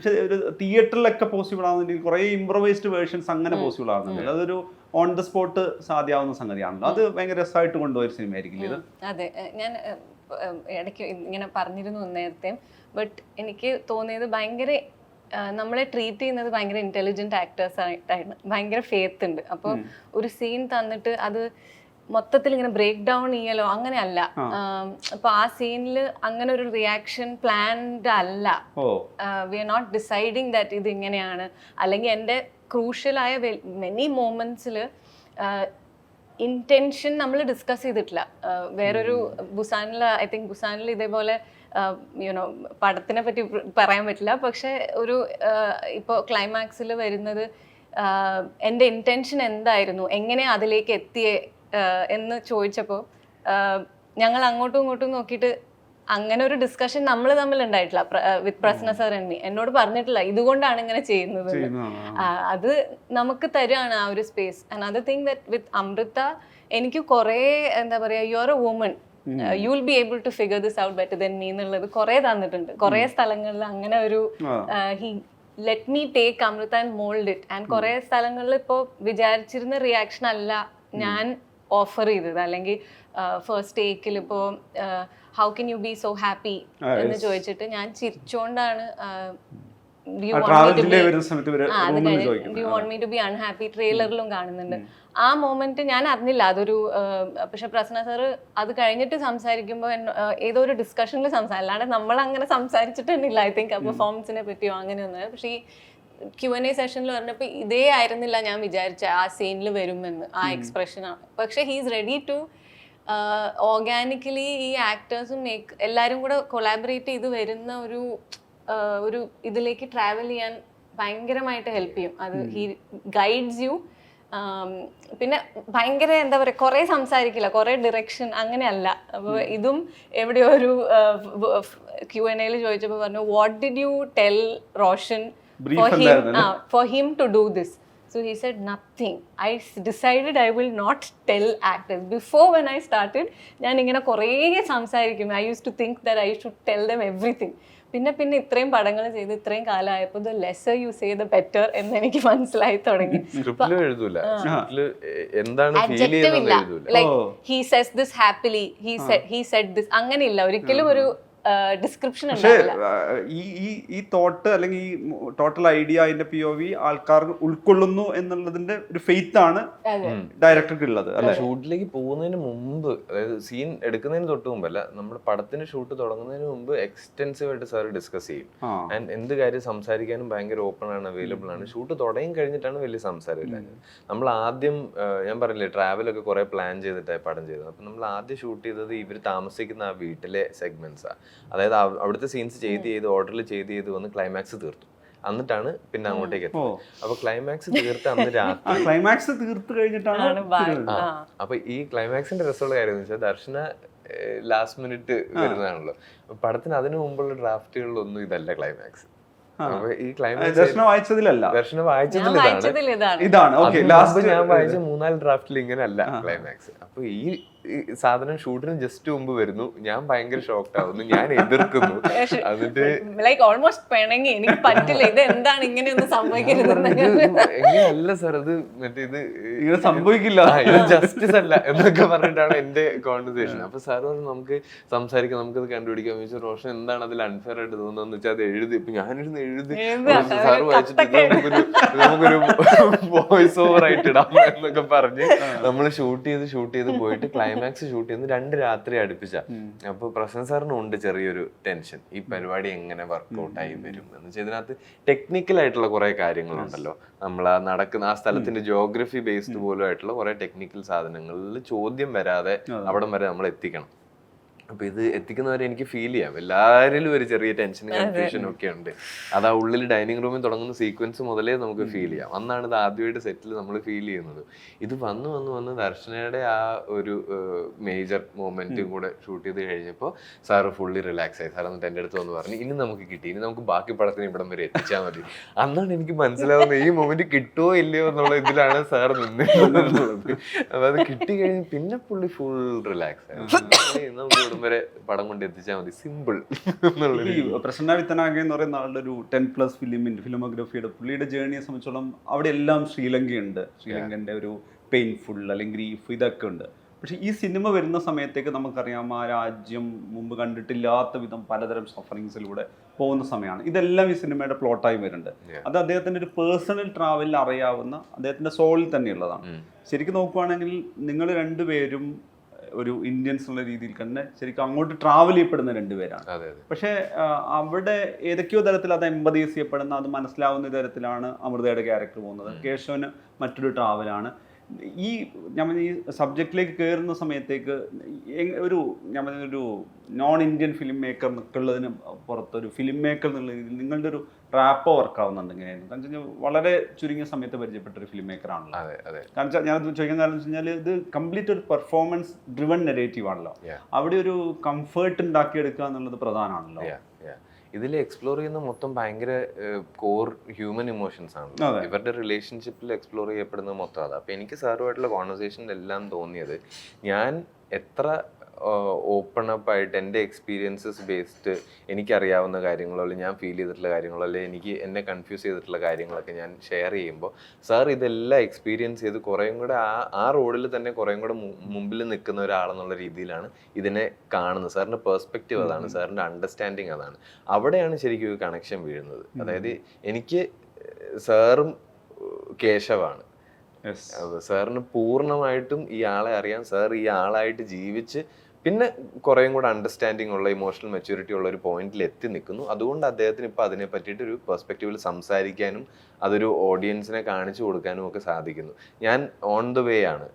തിയേറ്ററിലൊക്കെ പോസിബിൾ ആവുന്നുണ്ടെങ്കിൽ കുറെ ഇംപ്രവൈസ്ഡ് വേർഷൻസ് അങ്ങനെ പോസിബിൾ ആവുന്നുണ്ട്. അതൊരു ഓൺ ദ സ്പോട്ട് സാധ്യമാവുന്ന സംഗതിയാണല്ലോ. അത് ഭയങ്കര രസമായിട്ട് കൊണ്ടുപോയ സിനിമ ആയിരിക്കും ഇത്. അതെ, ഞാൻ ഇടയ്ക്ക് ഇങ്ങനെ പറഞ്ഞിരുന്നു നേരത്തെ. ബട്ട് എനിക്ക് തോന്നിയത് ഭയങ്കര നമ്മളെ ട്രീറ്റ് ചെയ്യുന്നത് ഭയങ്കര ഇന്റലിജന്റ് ആക്ടേഴ്സ് ആയിട്ടാണ്. ഭയങ്കര ഫെയ്ത്ത് ഉണ്ട്. അപ്പോൾ ഒരു സീൻ തന്നിട്ട് അത് മൊത്തത്തിൽ ഇങ്ങനെ ബ്രേക്ക് ഡൗൺ ചെയ്യലോ അങ്ങനെയല്ല. അപ്പൊ ആ സീനിൽ അങ്ങനെ ഒരു റിയാക്ഷൻ പ്ലാൻഡ് അല്ല. We are not deciding that ഇത് ഇങ്ങനെയാണ്. അല്ലെങ്കിൽ എൻ്റെ ക്രൂഷ്യലായ മെനി മൊമെന്റ്സിൽ ഇന്റൻഷൻ നമ്മൾ ഡിസ്കസ് ചെയ്തിട്ടില്ല. വേറൊരു ഐ തിങ്ക് ബുസാനിൽ ഇതേപോലെ യുനോ പടത്തിനെ പറ്റി പറയാൻ പറ്റില്ല, പക്ഷെ ഒരു ഇപ്പോൾ ക്ലൈമാക്സിൽ വരുന്നത് എൻ്റെ ഇൻറ്റൻഷൻ എന്തായിരുന്നു, എങ്ങനെ അതിലേക്ക് എത്തിയേ എന്ന് ചോദിച്ചപ്പോൾ ഞങ്ങൾ അങ്ങോട്ടും ഇങ്ങോട്ടും നോക്കിയിട്ട് അങ്ങനെ ഒരു ഡിസ്കഷൻ നമ്മൾ തമ്മിൽ ഉണ്ടായിട്ടില്ല. വിത്ത് പ്രസന്ന സർ എന്നോട് പറഞ്ഞിട്ടില്ല ഇതുകൊണ്ടാണ് ഇങ്ങനെ ചെയ്യുന്നത്. അത് നമുക്ക് തരുകയാണ് ആ ഒരു space. Another thing that with Amrita എനിക്ക് കുറേ എന്താ പറയുക, you are a woman, you will be able to figure this out better than me എന്നുള്ളത് കുറേ തന്നിട്ടുണ്ട്. കുറേ സ്ഥലങ്ങളിൽ അങ്ങനെ ഒരു he let me take Amrita and mold it. And കുറേ സ്ഥലങ്ങളിൽ ഇപ്പോൾ വിചാരിച്ചിരുന്ന റിയാക്ഷൻ അല്ല ഞാൻ ഓഫർ ചെയ്തത്. അല്ലെങ്കിൽ ഫസ്റ്റ് ടേക്കിൽ ഇപ്പോൾ how can you B so happy എന്ന് ചോദിച്ചിട്ട് ഞാൻ ചിരിച്ചോണ്ടാണ് ട്രെയിലറിലും കാണുന്നുണ്ട്. ആ മൊമെന്റ് ഞാൻ അറിഞ്ഞില്ല അതൊരു. പക്ഷെ പ്രസന്ന സാറ് അത് കഴിഞ്ഞിട്ട് സംസാരിക്കുമ്പോൾ ഏതോ ഒരു ഡിസ്കഷനിൽ അല്ലാണ്ട് നമ്മൾ അങ്ങനെ സംസാരിച്ചിട്ടുണ്ടില്ല ഐ തിങ്ക് പെർഫോമൻസിനെ പറ്റിയോ അങ്ങനെയൊന്നും. പക്ഷേ ഈ Q&A സെഷനിൽ പറഞ്ഞപ്പോൾ ഇതേ ആയിരുന്നില്ല ഞാൻ വിചാരിച്ച ആ സീനിൽ വരുമെന്ന്, ആ എക്സ്പ്രഷനാണ്. പക്ഷെ ഹീസ് റെഡി ടു ഓർഗാനിക്കലി ഈ ആക്ടേഴ്സും എല്ലാവരും കൂടെ കൊളാബറേറ്റ് ചെയ്ത് വരുന്ന ഒരു ഇതിലേക്ക് ട്രാവൽ ചെയ്യാൻ ഭയങ്കരമായിട്ട് ഹെൽപ്പ് ചെയ്യും. അത് ഹി ഗൈഡ്സ് യു. പിന്നെ ഭയങ്കര എന്താ പറയുക, കുറേ സംസാരിക്കില്ല, കുറേ ഡിറക്ഷൻ അങ്ങനെയല്ല. അപ്പോൾ ഇതും എവിടെയോ ഒരു Q&A ചോദിച്ചപ്പോൾ പറഞ്ഞു, what did you tell Roshan for him to do this? So he said nothing. I decided I will not tell actors. Before when I started, ഞാൻ ഇങ്ങനെ കുറേ സംസാരിക്കും. I used to think that I should tell them everything. പിന്നെ ഇത്രയും പടങ്ങൾ ചെയ്ത് ഇത്രയും കാലമായപ്പോൾ the lesser you say the better എന്ന് എനിക്ക് മനസ്സിലായി തുടങ്ങി. Adjective ഇല്ല, like he says this happily, he said this, അങ്ങനെയില്ല ഒരിക്കലും. ഒരു ഡിസ്ക്രിപ്ഷൻ. പക്ഷേ ഈ തോട്ട് അല്ലെങ്കിൽ ഈ ടോട്ടൽ ഐഡിയ അതിന്റെ POV ആൾക്കാർ ഉൾക്കൊള്ളുന്നു എന്നുള്ളതിന്റെ ഒരു ഫെയ്ത്ത് ആണ് ഡയറക്ടർക്ക് ഉള്ളത്. അല്ലെ, ഷൂട്ടിലേക്ക് പോകുന്നതിന് മുമ്പ്, അതായത് സീൻ എടുക്കുന്നതിന് തൊട്ട് മുമ്പല്ല, നമ്മുടെ പടത്തിന്റെ ഷൂട്ട് തുടങ്ങുന്നതിന് മുമ്പ് എക്സ്റ്റെൻസീവ് ആയിട്ട് സാർ ഡിസ്കസ് ചെയ്യും. ആൻഡ് എന്ത് കാര്യം സംസാരിക്കാനും ഭയങ്കര ഓപ്പൺ ആണ്, അവൈലബിൾ ആണ്. ഷൂട്ട് തുടങ്ങി കഴിഞ്ഞിട്ടാണ് വലിയ സംസാരമില്ല. നമ്മൾ ആദ്യം ഞാൻ പറഞ്ഞില്ലേ ട്രാവലൊക്കെ കുറെ പ്ലാൻ ചെയ്തിട്ടാണ് പടം ചെയ്തത്. അപ്പം നമ്മൾ ആദ്യം ഷൂട്ട് ചെയ്തത് ഇവർ താമസിക്കുന്ന ആ വീട്ടിലെ സെഗ്മെന്റ്സാണ്. അതായത് അവിടുത്തെ സീൻസ് ചെയ്ത് ഓർഡറിൽ ചെയ്ത് വന്ന് ക്ലൈമാക്സ് തീർത്തു. എന്നിട്ടാണ് പിന്നെ അങ്ങോട്ടേക്ക് എത്തുന്നത്. അപ്പൊ ക്ലൈമാക്സ് തീർത്ത് അന്ന് രാത്രി ക്ലൈമാക്സ് തീർത്ത് കഴിഞ്ഞിട്ടാണ്. അപ്പൊ ഈ ക്ലൈമാക്സിന്റെ രസമുള്ള കാര്യം എന്ന് വെച്ചാൽ ദർശന ലാസ്റ്റ് മിനിറ്റ് വരുന്നതാണല്ലോ. പടത്തിന് അതിനു മുമ്പുള്ള ഡ്രാഫ്റ്റുകളിലൊന്നും ഇതല്ല ക്ലൈമാക്സ്. അപ്പൊ ഈ ക്ലൈമാക്സ് ദർശനം വായിച്ചതിലല്ല, ദർശനം വായിച്ചതിൽ ഇതാണ്. ഓക്കെ, ലാസ്റ്റ് ഞാൻ വായിച്ച 4 ഡ്രാഫ്റ്റിൽ ഇങ്ങനെ അല്ല ക്ലൈമാക്സ്. അപ്പൊ ഈ സാധനം ഷൂട്ടിന് ജസ്റ്റ് മുമ്പ് വരുന്നു, ഞാൻ ഭയങ്കര ഷോക്ഡ് ആവുന്നു, ഞാൻ എതിർക്കുന്നു. എന്നിട്ട് ലൈക്ക് ഓൾമോസ്റ്റ് പിണങ്ങി, എനിക്ക് പറ്റില്ല, ഇത് എന്താണ് ഇങ്ങനെയൊന്നും സംഭവിക്കരുത്. എങ്ങനെയല്ല സാർ, അത് മറ്റേ ഇത് സംഭവിക്കില്ല, ഇത് ജസ്റ്റിസ് അല്ല എന്നൊക്കെ പറഞ്ഞിട്ടാണ് എന്റെ കോൺവെർസേഷൻ. അപ്പൊ സാർ പറഞ്ഞു നമുക്ക് സംസാരിക്കാം, നമുക്കത് കണ്ടുപിടിക്കാൻ വെച്ചാൽ റോഷൻ എന്താണ് അതിൽ അൺഫെയർ ആയിട്ട് തോന്നുന്നതെന്ന് വെച്ചാൽ അത് എഴുതി. ഇപ്പൊ ഞാനിരുന്ന് എഴുതി സാറ് വായിച്ചിട്ട് നമുക്കൊരു വോയിസ് ഓവർ ആയിട്ട് ഇടാം എന്നൊക്കെ പറഞ്ഞ് നമ്മൾ ഷൂട്ട് ചെയ്ത് പോയിട്ട് ക്ലൈമാക്സ് ഷൂട്ട് ചെയ്യുന്നത് 2 രാത്രി അടുപ്പിച്ച. അപ്പൊ പ്രസന്ന സാറിനും ഉണ്ട് ചെറിയൊരു ടെൻഷൻ, ഈ പരിപാടി എങ്ങനെ വർക്ക്ഔട്ട് ആയി വരും എന്ന് വെച്ചാൽ ഇതിനകത്ത് ടെക്നിക്കൽ ആയിട്ടുള്ള കുറെ കാര്യങ്ങളുണ്ടല്ലോ. നമ്മൾ ആ നടക്കുന്ന ആ സ്ഥലത്തിന്റെ ജോഗ്രഫി ബേസ്ഡ് പോലും ആയിട്ടുള്ള കുറെ ടെക്നിക്കൽ സാധനങ്ങളിൽ ചോദ്യം വരാതെ അവിടം വരെ നമ്മൾ എത്തിക്കണം. അപ്പൊ ഇത് എത്തിക്കുന്നവരെ എനിക്ക് ഫീൽ ചെയ്യാം എല്ലാവരിലും ഒരു ചെറിയ ടെൻഷനും കൺഫ്യൂഷനും ഒക്കെ ഉണ്ട്. അത് ആ ഉള്ളിൽ ഡൈനിങ് റൂമിൽ തുടങ്ങുന്ന സീക്വൻസ് മുതലേ നമുക്ക് ഫീൽ ചെയ്യാം. അന്നാണ് ഇത് ആദ്യമായിട്ട് സെറ്റിൽ നമ്മൾ ഫീൽ ചെയ്യുന്നത്. ഇത് വന്ന് ദർശനയുടെ ആ ഒരു മേജർ മൊമെന്റും കൂടെ ഷൂട്ട് ചെയ്ത് കഴിഞ്ഞപ്പോൾ സാറ് ഫുള്ളി റിലാക്സ് ആയി. സാർ എന്നിട്ട് എൻ്റെ അടുത്ത് വന്ന് പറഞ്ഞു ഇനി നമുക്ക് കിട്ടി, ഇനി നമുക്ക് ബാക്കി പടത്തിന് ഇവിടം വരെ എത്തിച്ചാൽ മതി. അന്നാണ് എനിക്ക് മനസ്സിലാവുന്നത് ഈ മൊമെന്റ് കിട്ടുമോ ഇല്ലയോ എന്നുള്ള ഇതിലാണ് സാർ നിന്നിട്ടുള്ളത്. അപ്പൊ അത് കിട്ടി കഴിഞ്ഞ് പിന്നെ പുള്ളി ഫുൾ റിലാക്സ് ആയി. നമുക്ക് വരെ പടം കൊണ്ട് എത്തിച്ചാൽ മതി, സിമ്പിൾ. പ്രസന്ന വിത്തനാകെ എന്ന് പറയുന്ന ആളുടെ ഒരു 10+ ഫിലിമോഗ്രഫിയുടെ പുള്ളിയുടെ ജേർണിയെ സംബന്ധിച്ചോളം അവിടെ എല്ലാം ശ്രീലങ്കയുണ്ട്. ശ്രീലങ്കന്റെ ഒരു പെയിൻഫുൾ അല്ലെങ്കിൽ ഗ്രീഫ് ഇതൊക്കെ ഉണ്ട്. പക്ഷെ ഈ സിനിമ വരുന്ന സമയത്തേക്ക് നമുക്കറിയാം ആ രാജ്യം മുമ്പ് കണ്ടിട്ടില്ലാത്ത വിധം പലതരം സഫറിങ്സിലൂടെ പോകുന്ന സമയമാണ്. ഇതെല്ലാം ഈ സിനിമയുടെ പ്ലോട്ടായി വരുന്നുണ്ട്. അത് അദ്ദേഹത്തിന്റെ ഒരു പേഴ്സണൽ ട്രാവലിൽ അറിയാവുന്ന അദ്ദേഹത്തിന്റെ സോളിൽ തന്നെയുള്ളതാണ്. ശരിക്കും നോക്കുവാണെങ്കിൽ നിങ്ങൾ രണ്ടുപേരും ഒരു ഇന്ത്യൻസ് എന്നുള്ള രീതിയിൽ തന്നെ ശരിക്കും അങ്ങോട്ട് ട്രാവൽ ചെയ്യപ്പെടുന്ന 2 പേരാണ്. പക്ഷെ അവിടെ ഏതൊക്കെയോ തരത്തിൽ അത് എംപതൈസ് ചെയ്യപ്പെടുന്ന, അത് മനസ്സിലാവുന്ന തരത്തിലാണ് അമൃതയുടെ ക്യാരക്ടർ പോകുന്നത്. കേശവന് മറ്റൊരു ട്രാവലാണ്. ഈ സബ്ജക്റ്റിലേക്ക് കയറുന്ന സമയത്തേക്ക് ഒരു നോൺ ഇന്ത്യൻ ഫിലിം മേക്കർ നിൽക്കുന്നതിന് പുറത്തൊരു ഫിലിം മേക്കർ എന്നുള്ള രീതിയിൽ നിങ്ങളുടെ ഒരു റാപ്പോ വർക്കാവുന്നുണ്ട് എങ്ങനെയായിരുന്നു? കാരണം വെച്ചാൽ വളരെ ചുരുങ്ങിയ സമയത്ത് പരിചയപ്പെട്ട ഒരു ഫിലിം മേക്കർ ആണല്ലോ. കാരണം വെച്ചാൽ ഞാനത് ചോദിക്കാൻ കാരണം വെച്ച് കഴിഞ്ഞാൽ ഇത് കംപ്ലീറ്റ് ഒരു പെർഫോമൻസ് ഡ്രിവൺ നെറേറ്റീവ് ആണല്ലോ. അവിടെ ഒരു കംഫേർട്ട് ഉണ്ടാക്കിയെടുക്കുക എന്നുള്ളത് പ്രധാനമാണല്ലോ. ഇതിൽ എക്സ്പ്ലോർ ചെയ്യുന്ന മൊത്തം ഭയങ്കര കോർ ഹ്യൂമൻ ഇമോഷൻസ് ആണ്. ഇവരുടെ റിലേഷൻഷിപ്പിൽ എക്സ്പ്ലോർ ചെയ്യപ്പെടുന്നത് മൊത്തം അതാണ്. അപ്പം എനിക്ക് സാറുമായിട്ടുള്ള കോൺവെർസേഷനിലെല്ലാം തോന്നിയത് ഞാൻ എത്ര ഓപ്പൺ അപ്പ് ആയിട്ട് എൻ്റെ എക്സ്പീരിയൻസസ് ബേസ്ഡ് എനിക്കറിയാവുന്ന കാര്യങ്ങളോ അല്ലെങ്കിൽ ഞാൻ ഫീൽ ചെയ്തിട്ടുള്ള കാര്യങ്ങളോ അല്ലെങ്കിൽ എനിക്ക് എന്നെ കൺഫ്യൂസ് ചെയ്തിട്ടുള്ള കാര്യങ്ങളൊക്കെ ഞാൻ ഷെയർ ചെയ്യുമ്പോൾ സാർ ഇതെല്ലാം എക്സ്പീരിയൻസ് ചെയ്ത് കുറേയും കൂടെ ആ റോഡിൽ തന്നെ കുറേയും കൂടെ മുമ്പിൽ നിൽക്കുന്ന ഒരാളെന്നുള്ള രീതിയിലാണ് ഇതിനെ കാണുന്നത്. സാറിൻ്റെ പെർസ്പെക്റ്റീവ് അതാണ്, സാറിൻ്റെ അണ്ടർസ്റ്റാൻഡിങ് അതാണ്. അവിടെയാണ് ശരിക്കും ഒരു കണക്ഷൻ വീഴുന്നത്. അതായത് എനിക്ക് സാറും കേശവാണ്. സാറിന് പൂർണ്ണമായിട്ടും ഈ ആളെ അറിയാം. സാർ ഈ ആളായിട്ട് ജീവിച്ച് പിന്നെ കുറേയും കൂടെ അണ്ടർസ്റ്റാൻഡിങ് ഉള്ള ഇമോഷണൽ മെച്യൂരിറ്റി ഉള്ള ഒരു പോയിന്റിൽ എത്തി നിൽക്കുന്നു. അതുകൊണ്ട് അദ്ദേഹത്തിന് ഇപ്പം അതിനെ പറ്റിയിട്ട് ഒരു പെർസ്പെക്റ്റീവിൽ സംസാരിക്കാനും അതൊരു ഓഡിയൻസിനെ കാണിച്ചു കൊടുക്കാനും ഒക്കെ സാധിക്കുന്നു. ഞാൻ ഓൺ ദ വേ ആണ്.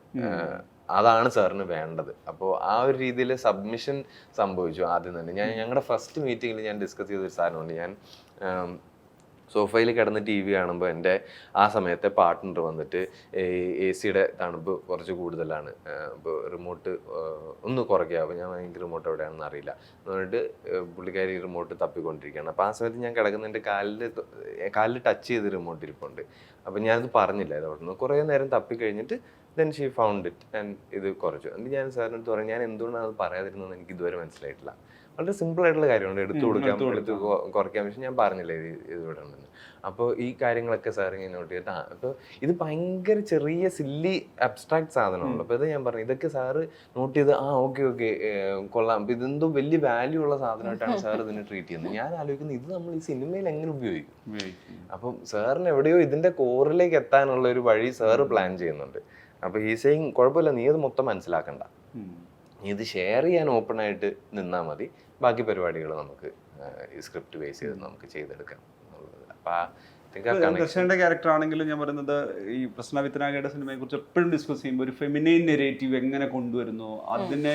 അതാണ് സാറിന് വേണ്ടത്. അപ്പോൾ ആ ഒരു രീതിയിൽ സബ്മിഷൻ സംഭവിച്ചു ആദ്യം തന്നെ. ഞങ്ങളുടെ ഫസ്റ്റ് മീറ്റിങ്ങിൽ ഞാൻ ഡിസ്കസ് ചെയ്തൊരു സാധനമുണ്ട്. ഞാൻ സോഫയിൽ കിടന്ന് TV കാണുമ്പോൾ എൻ്റെ ആ സമയത്തെ പാർട്ട്ണർ വന്നിട്ട് AC-യുടെ തണുപ്പ് കുറച്ച് കൂടുതലാണ്, അപ്പോൾ റിമോട്ട് ഒന്ന് കുറയ്ക്കുക. അപ്പോൾ ഞാൻ എനിക്ക് റിമോട്ട് എവിടെയാണെന്ന് അറിയില്ല എന്ന് പറഞ്ഞിട്ട് പുള്ളിക്കാരി റിമോട്ട് തപ്പിക്കൊണ്ടിരിക്കുകയാണ്. അപ്പോൾ ആ സമയത്ത് ഞാൻ കിടക്കുന്ന എൻ്റെ കാലിൽ ടച്ച് ചെയ്ത് റിമോട്ട് ഇരിപ്പുണ്ട്. അപ്പോൾ ഞാനത് പറഞ്ഞില്ല. ഇത് അവിടെ നിന്ന് കുറേ നേരം തപ്പിക്കഴിഞ്ഞിട്ട് then she found it and ഇത് കുറച്ചു. എന്നിട്ട് ഞാൻ സാറിന് അടുത്ത് പറഞ്ഞു, ഞാൻ എന്തുകൊണ്ടാണ് അത് പറയാതിരുന്നതെന്ന് എനിക്ക് ഇതുവരെ മനസ്സിലായിട്ടില്ല. വളരെ സിമ്പിൾ ആയിട്ടുള്ള കാര്യമാണ്, എടുത്തു കൊടുക്കാം, എടുത്ത് കുറയ്ക്കാൻ. പക്ഷെ ഞാൻ പറഞ്ഞില്ലേ ഇത് ഇവിടെ ഉണ്ടെന്ന്. അപ്പോൾ ഈ കാര്യങ്ങളൊക്കെ സാർ ഇങ്ങനെ നോട്ട് ചെയ്തിട്ട് അപ്പോൾ ഇത് ഭയങ്കര ചെറിയ സില്ലി അബ്സ്ട്രാക്ട് സാധനമുള്ളൂ. അപ്പോൾ ഇത് ഞാൻ പറഞ്ഞു ഇതൊക്കെ സാറ് നോട്ട് ചെയ്ത് ഓക്കെ കൊള്ളാം, അപ്പോൾ ഇതെന്തോ വലിയ വാല്യൂ ഉള്ള സാധനമായിട്ടാണ് സാർ ഇതിനെ ട്രീറ്റ് ചെയ്യുന്നത്. ഞാൻ ആലോചിക്കുന്നത് ഇത് നമ്മൾ ഈ സിനിമയിൽ എങ്ങനെ ഉപയോഗിക്കും. അപ്പം സാറിന് എവിടെയോ ഇതിൻ്റെ കോറിലേക്ക് എത്താനുള്ള ഒരു വഴി സാറ് പ്ലാൻ ചെയ്യുന്നുണ്ട്. അപ്പോൾ ഈ സെയിങ് കുഴപ്പമില്ല, നീ അത് മൊത്തം മനസ്സിലാക്കണ്ട, നീ ഇത് ഷെയർ ചെയ്യാൻ ഓപ്പൺ ആയിട്ട് നിന്നാൽ മതി, ബാക്കി പരിപാടികൾ നമുക്ക് ഈ സ്ക്രിപ്റ്റ് ബേസ് ചെയ്ത് നമുക്ക് ചെയ്തെടുക്കാം എന്നുള്ളത്. അപ്പം ആ ദർശന്റെ ക്യാരക്ടർ ആണെങ്കിലും ഞാൻ പറയുന്നത് ഈ പ്രശ്ന വിത്തനാഗയുടെ സിനിമയെ കുറിച്ച് എപ്പോഴും ഡിസ്കസ് ചെയ്യുമ്പോൾ ഒരു ഫെമിനൈൻ നെറേറ്റീവ് എങ്ങനെ കൊണ്ടുവരുന്നു, അതിനെ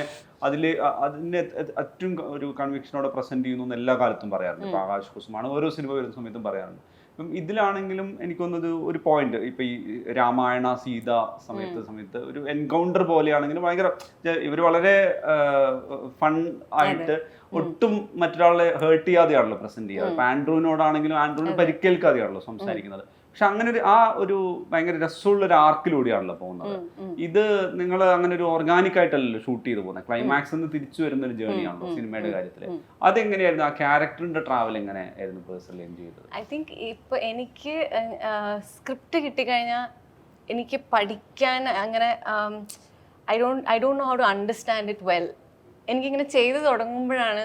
ഏറ്റവും ഒരു കൺവിക്ഷനോടെ പ്രസന്റ് ചെയ്യുന്നു എന്ന് എല്ലാ കാലത്തും പറയാറുണ്ട്. ഇപ്പൊ ആകാശ് കുസുമാണ് ഓരോ സിനിമ വരുന്ന സമയത്തും പറയാറുണ്ട്. ഇപ്പം ഇതിലാണെങ്കിലും എനിക്ക് തോന്നുന്നത് ഒരു പോയിന്റ്, ഇപ്പൊ ഈ രാമായണ സീത സമയത്ത് ഒരു എൻകൗണ്ടർ പോലെയാണെങ്കിലും ഭയങ്കര ഇവർ വളരെ ഫൺ ആയിട്ട് ഒട്ടും മറ്റൊരാളെ ഹേർട്ട് ചെയ്യാതെയാണല്ലോ പ്രസന്റ് ചെയ്യുക. ഇപ്പൊ ആൻഡ്രൂവിനോടാണെങ്കിലും ആൻഡ്രൂവിന് പരിക്കേൽക്കാതെയാണല്ലോ സംസാരിക്കുന്നത്. പക്ഷെ അങ്ങനെ ഒരു ഭയങ്കര രസമുള്ള ഒരു ആർക്കിലൂടെയാണല്ലോ പോകുന്നത്. ഇത് നിങ്ങൾ അങ്ങനെ ഒരു ഓർഗാനിക് ആയിട്ടല്ലല്ലോ ഷൂട്ട് ചെയ്ത് പോകുന്നത്, ക്ലൈമാക്സ് നിന്ന് തിരിച്ചു വരുന്ന ഒരു ജേർണിയാണല്ലോ സിനിമയുടെ കാര്യത്തിൽ. അതെങ്ങനെയായിരുന്നു ആ ക്യാരക്ടറിന്റെ ട്രാവൽ എങ്ങനെയായിരുന്നു പേഴ്സണലി എൻജോയ് ചെയ്തത്? ഐ തിങ്ക് ഇപ്പൊ എനിക്ക് സ്ക്രിപ്റ്റ് കിട്ടിക്കഴിഞ്ഞാൽ എനിക്ക് പഠിക്കാൻ അങ്ങനെ I don't know how to understand it well. എനിക്കിങ്ങനെ ചെയ്ത് തുടങ്ങുമ്പോഴാണ്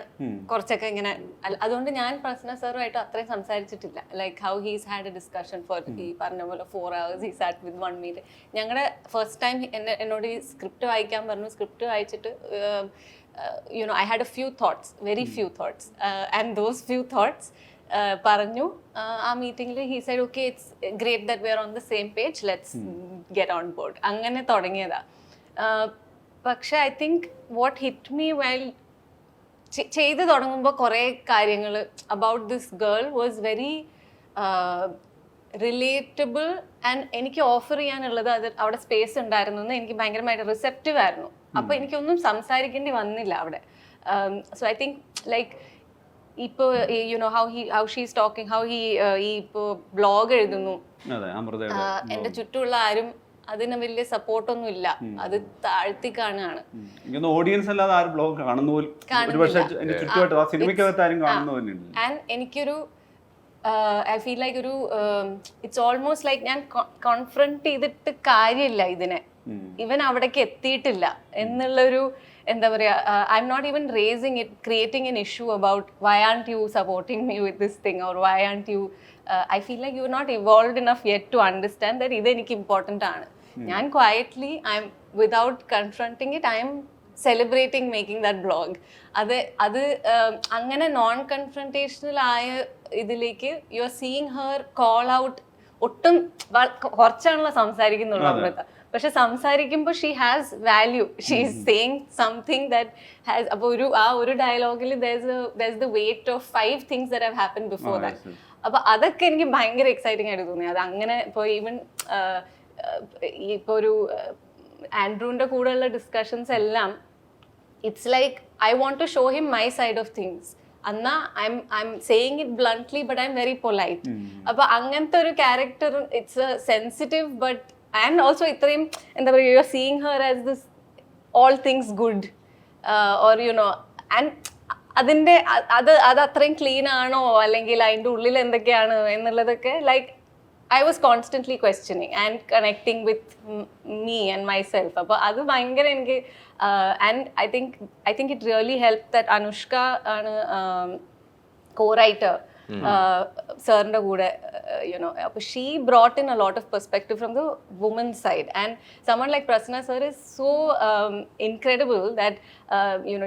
കുറച്ചൊക്കെ ഇങ്ങനെ, അതുകൊണ്ട് ഞാൻ പ്രശ്ന സാറുമായിട്ട് അത്രയും സംസാരിച്ചിട്ടില്ല. Like how he's had a discussion for ഈ പറഞ്ഞ പോലെ 4 hours he sat with 1 meet. ഞങ്ങളുടെ ഫസ്റ്റ് ടൈം എന്നോട് ഈ സ്ക്രിപ്റ്റ് വായിക്കാൻ പറഞ്ഞു. സ്ക്രിപ്റ്റ് വായിച്ചിട്ട് I had a few thoughts, very few thoughts, and those few thoughts പറഞ്ഞു ആ മീറ്റിംഗിൽ. He side okay, it's great that we R on the same page, let's get on board. അങ്ങനെ തുടങ്ങിയതാ. പക്ഷെ I think what hit me while ചെയ്ത് തുടങ്ങുമ്പോൾ കുറേ കാര്യങ്ങൾ about this girl was very relatable. And എനിക്ക് ഓഫർ ചെയ്യാനുള്ളത് അത് അവിടെ സ്പേസ് ഉണ്ടായിരുന്നു എന്ന് എനിക്ക് ഭയങ്കരമായിട്ട് റിസെപ്റ്റീവ് ആയിരുന്നു. അപ്പോൾ എനിക്കൊന്നും സംസാരിക്കേണ്ടി വന്നില്ല അവിടെ. സോ ഐ തിങ്ക് ലൈക്ക് ഇപ്പോൾ how she's talking, how he ഈ ഇപ്പോൾ ബ്ലോഗ് എഴുതുന്നു, എൻ്റെ ചുറ്റുമുള്ള ആരും അതിന് വലിയ സപ്പോർട്ടൊന്നും ഇല്ല, അത് താഴ്ത്തി കാണുകയാണ്. ഓഡിയൻസ് അല്ലാതെ ആരും ബ്ലോഗ് ആൻഡ് എനിക്കൊരു ഐ ഫീൽ ലൈക്ക് ഒരു ഇറ്റ്സ് ഓൾമോസ്റ്റ് ലൈക്ക് ഞാൻ കോൺഫ്രണ്ട് ചെയ്തിട്ട് കാര്യമില്ല ഇതിനെ, ഇവൻ അവിടേക്ക് എത്തിയിട്ടില്ല എന്നുള്ളൊരു എന്താ പറയാ, I am not even raising it, creating an issue about why and you supporting me with this thing or why and you I feel like you're not evolved enough yet to understand that ഇത് എനിക്ക് important ആണ്. ഞാൻ quietly without confronting it, I am celebrating making that blog. അത് അങ്ങനെ non കൺഫ്രണ്ടേഷണൽ ആയ ഇതിലേക്ക് U are seeing her call out. ഒട്ടും കുറച്ചാണല്ലോ സംസാരിക്കുന്നുള്ളൂ അമൃത, പക്ഷെ സംസാരിക്കുമ്പോൾ she has value, she is saying something that has. അപ്പോൾ ഒരു ഡയലോഗിൽ there's the weight of 5 things that have happened before that. അപ്പൊ അതൊക്കെ എനിക്ക് ഭയങ്കര എക്സൈറ്റിംഗ് ആയിട്ട് തോന്നി. അത് അങ്ങനെ ഇപ്പോൾ ഈവൻ ഇപ്പോൾ ഒരു ആൻഡ്രൂവിൻ്റെ കൂടെയുള്ള ഡിസ്കഷൻസ് എല്ലാം it's like I want to show him my side of things. എന്നാ I'm saying it bluntly but I'm very polite. അപ്പൊ അങ്ങനത്തെ ഒരു character, it's sensitive but and also ഇത്രയും എന്താ പറയുക, you are seeing her as this all things good or and അതിൻ്റെ അത് അത്രയും ക്ലീൻ ആണോ അല്ലെങ്കിൽ അതിൻ്റെ ഉള്ളിൽ എന്തൊക്കെയാണ് എന്നുള്ളതൊക്കെ like I was constantly questioning and connecting with me and myself. അപ്പോൾ അത് ഭയങ്കര എനിക്ക് and I think it really help that Anushka ആണ് co-writer സാറിൻ്റെ കൂടെ. അപ്പോൾ she brought in a lot of perspective from the woman's side. And someone like Prasanna sir is so incredible that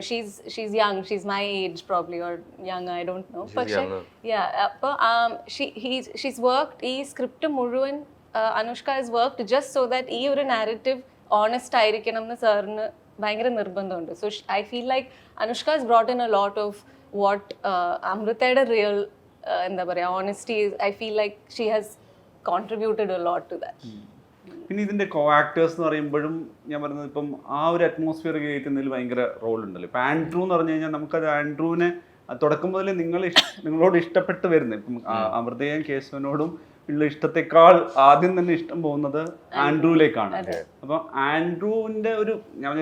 she's young, she's my age probably or younger, I don't know. But അപ്പോൾ she's worked ഈ script മുഴുവൻ Anushka has worked just so that ഈ ഒരു narrative honest ആയിരിക്കണം എന്ന് സാറിന് ഭയങ്കര നിർബന്ധമുണ്ട്. So I feel like Anushka has brought in a lot of what അമൃതയുടെ റിയൽ എന്താ പറയുക honesty, I feel like she has contributed a lot to that. പിന്നെ ഇതിന്റെ കോ ആക്ടേഴ്സ് എന്ന് പറയുമ്പോഴും ഞാൻ പറയുന്നത് ഇപ്പം ആ ഒരു അറ്റ്മോസ്ഫിയർ ക്രിയേറ്റ് ഭയങ്കര റോൾ ഉണ്ടല്ലോ. ഇപ്പം ആൻഡ്രൂ എന്ന് പറഞ്ഞു കഴിഞ്ഞാൽ നമുക്കത് ആൻഡ്രൂവിനെ തുടക്കം മുതലേ നിങ്ങളോട് ഇഷ്ടപ്പെട്ട് വരുന്നത്, ഇപ്പം അമൃതയും കേശവനോടും ഉള്ള ഇഷ്ടത്തെക്കാൾ ആദ്യം തന്നെ ഇഷ്ടം പോകുന്നത് ആൻഡ്രൂവിലേക്കാണ്. അപ്പം ആൻഡ്രൂവിന്റെ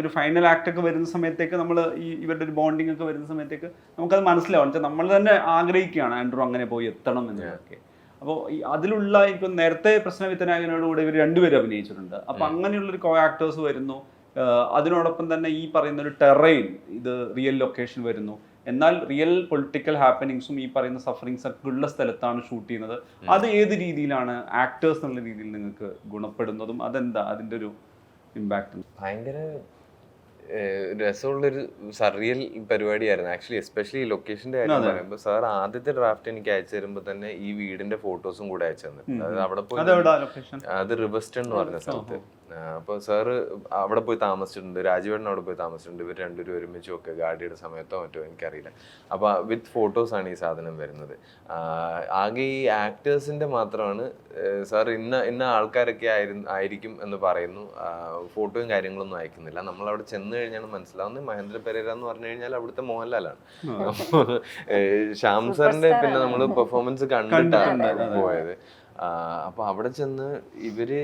ഒരു ഫൈനൽ ആക്ട് ഒക്കെ വരുന്ന സമയത്തേക്ക് നമ്മൾ ഇവരുടെ ഒരു ബോണ്ടിങ് ഒക്കെ വരുന്ന സമയത്തേക്ക് നമുക്കത് മനസ്സിലാവും. നമ്മൾ തന്നെ ആഗ്രഹിക്കുകയാണ് ആൻഡ്രൂ അങ്ങനെ പോയി എത്തണം എന്നതൊക്കെ. അപ്പോൾ അതിലുള്ള ഇപ്പം നേരത്തെ പ്രശ്ന വിത്തനായകനോടുകൂടെ ഇവർ രണ്ടുപേരും അഭിനയിച്ചിട്ടുണ്ട്. അപ്പം അങ്ങനെയുള്ളൊരു കോ ആക്ടേഴ്സ് വരുന്നു. അതിനോടൊപ്പം തന്നെ ഈ പറയുന്ന ഒരു ടെറൈൻ, ഇത് റിയൽ ലൊക്കേഷൻ വരുന്നു. എന്നാൽ റിയൽ പൊളിറ്റിക്കൽ ഹാപ്പനിങ്സും ഈ പറയുന്ന സഫറിങ്സ് ഒക്കെ ഉള്ള സ്ഥലത്താണ് ഷൂട്ട് ചെയ്യുന്നത്. അത് ഏത് രീതിയിലാണ് ആക്ടേഴ്സ് എന്നുള്ള രീതിയിൽ നിങ്ങൾക്ക് ഗുണപ്പെടുന്നതും അതെന്താ അതിൻ്റെ ഒരു ഇമ്പാക്ട്? ഭയങ്കര രസമുള്ളൊരു സർറിയൽ പരിപാടിയായിരുന്നു ആക്ച്വലി, എസ്പെഷ്യലി ഈ ലൊക്കേഷന്റെ കാര്യം പറയുമ്പോൾ സാർ ആദ്യത്തെ ഡ്രാഫ്റ്റ് എനിക്ക് അയച്ചു തരുമ്പോൾ തന്നെ ഈ വീടിന്റെ ഫോട്ടോസും കൂടെ അയച്ചു തന്നു. അതായത് അവിടെ പോയി, അത് റിബസ്റ്റൺ എന്ന് പറഞ്ഞ സ്ഥലത്ത്. അപ്പോൾ സാറ് അവിടെ പോയി താമസിച്ചിട്ടുണ്ട്, രാജീവേട്ടൻ അവിടെ പോയി താമസിച്ചിട്ടുണ്ട്. ഇവർ രണ്ടുപേരും ഒരുമിച്ചും ഒക്കെ ഗാഡിയുടെ സമയത്തോ മറ്റോ എനിക്കറിയില്ല. അപ്പോൾ വിത്ത് ഫോട്ടോസാണ് ഈ സാധനം വരുന്നത്. ആകെ ഈ ആക്ടേഴ്സിന്റെ മാത്രമാണ് സാർ ഇന്ന ആൾക്കാരൊക്കെ ആയിരിക്കും എന്ന് പറയുന്നു, ഫോട്ടോയും കാര്യങ്ങളൊന്നും അയക്കുന്നില്ല. നമ്മളവിടെ ചെന്ന് കഴിഞ്ഞാണ് മനസ്സിലാവുന്നത് മഹേന്ദ്ര പെരേര എന്ന് പറഞ്ഞു കഴിഞ്ഞാൽ അവിടുത്തെ മോഹൻലാലാണ്. ശ്യാം സാറിന്റെ പിന്നെ നമ്മൾ പെർഫോമൻസ് കണ്ടിട്ടാണ് പോയത്. അപ്പൊ അവിടെ ചെന്ന് ഇവര്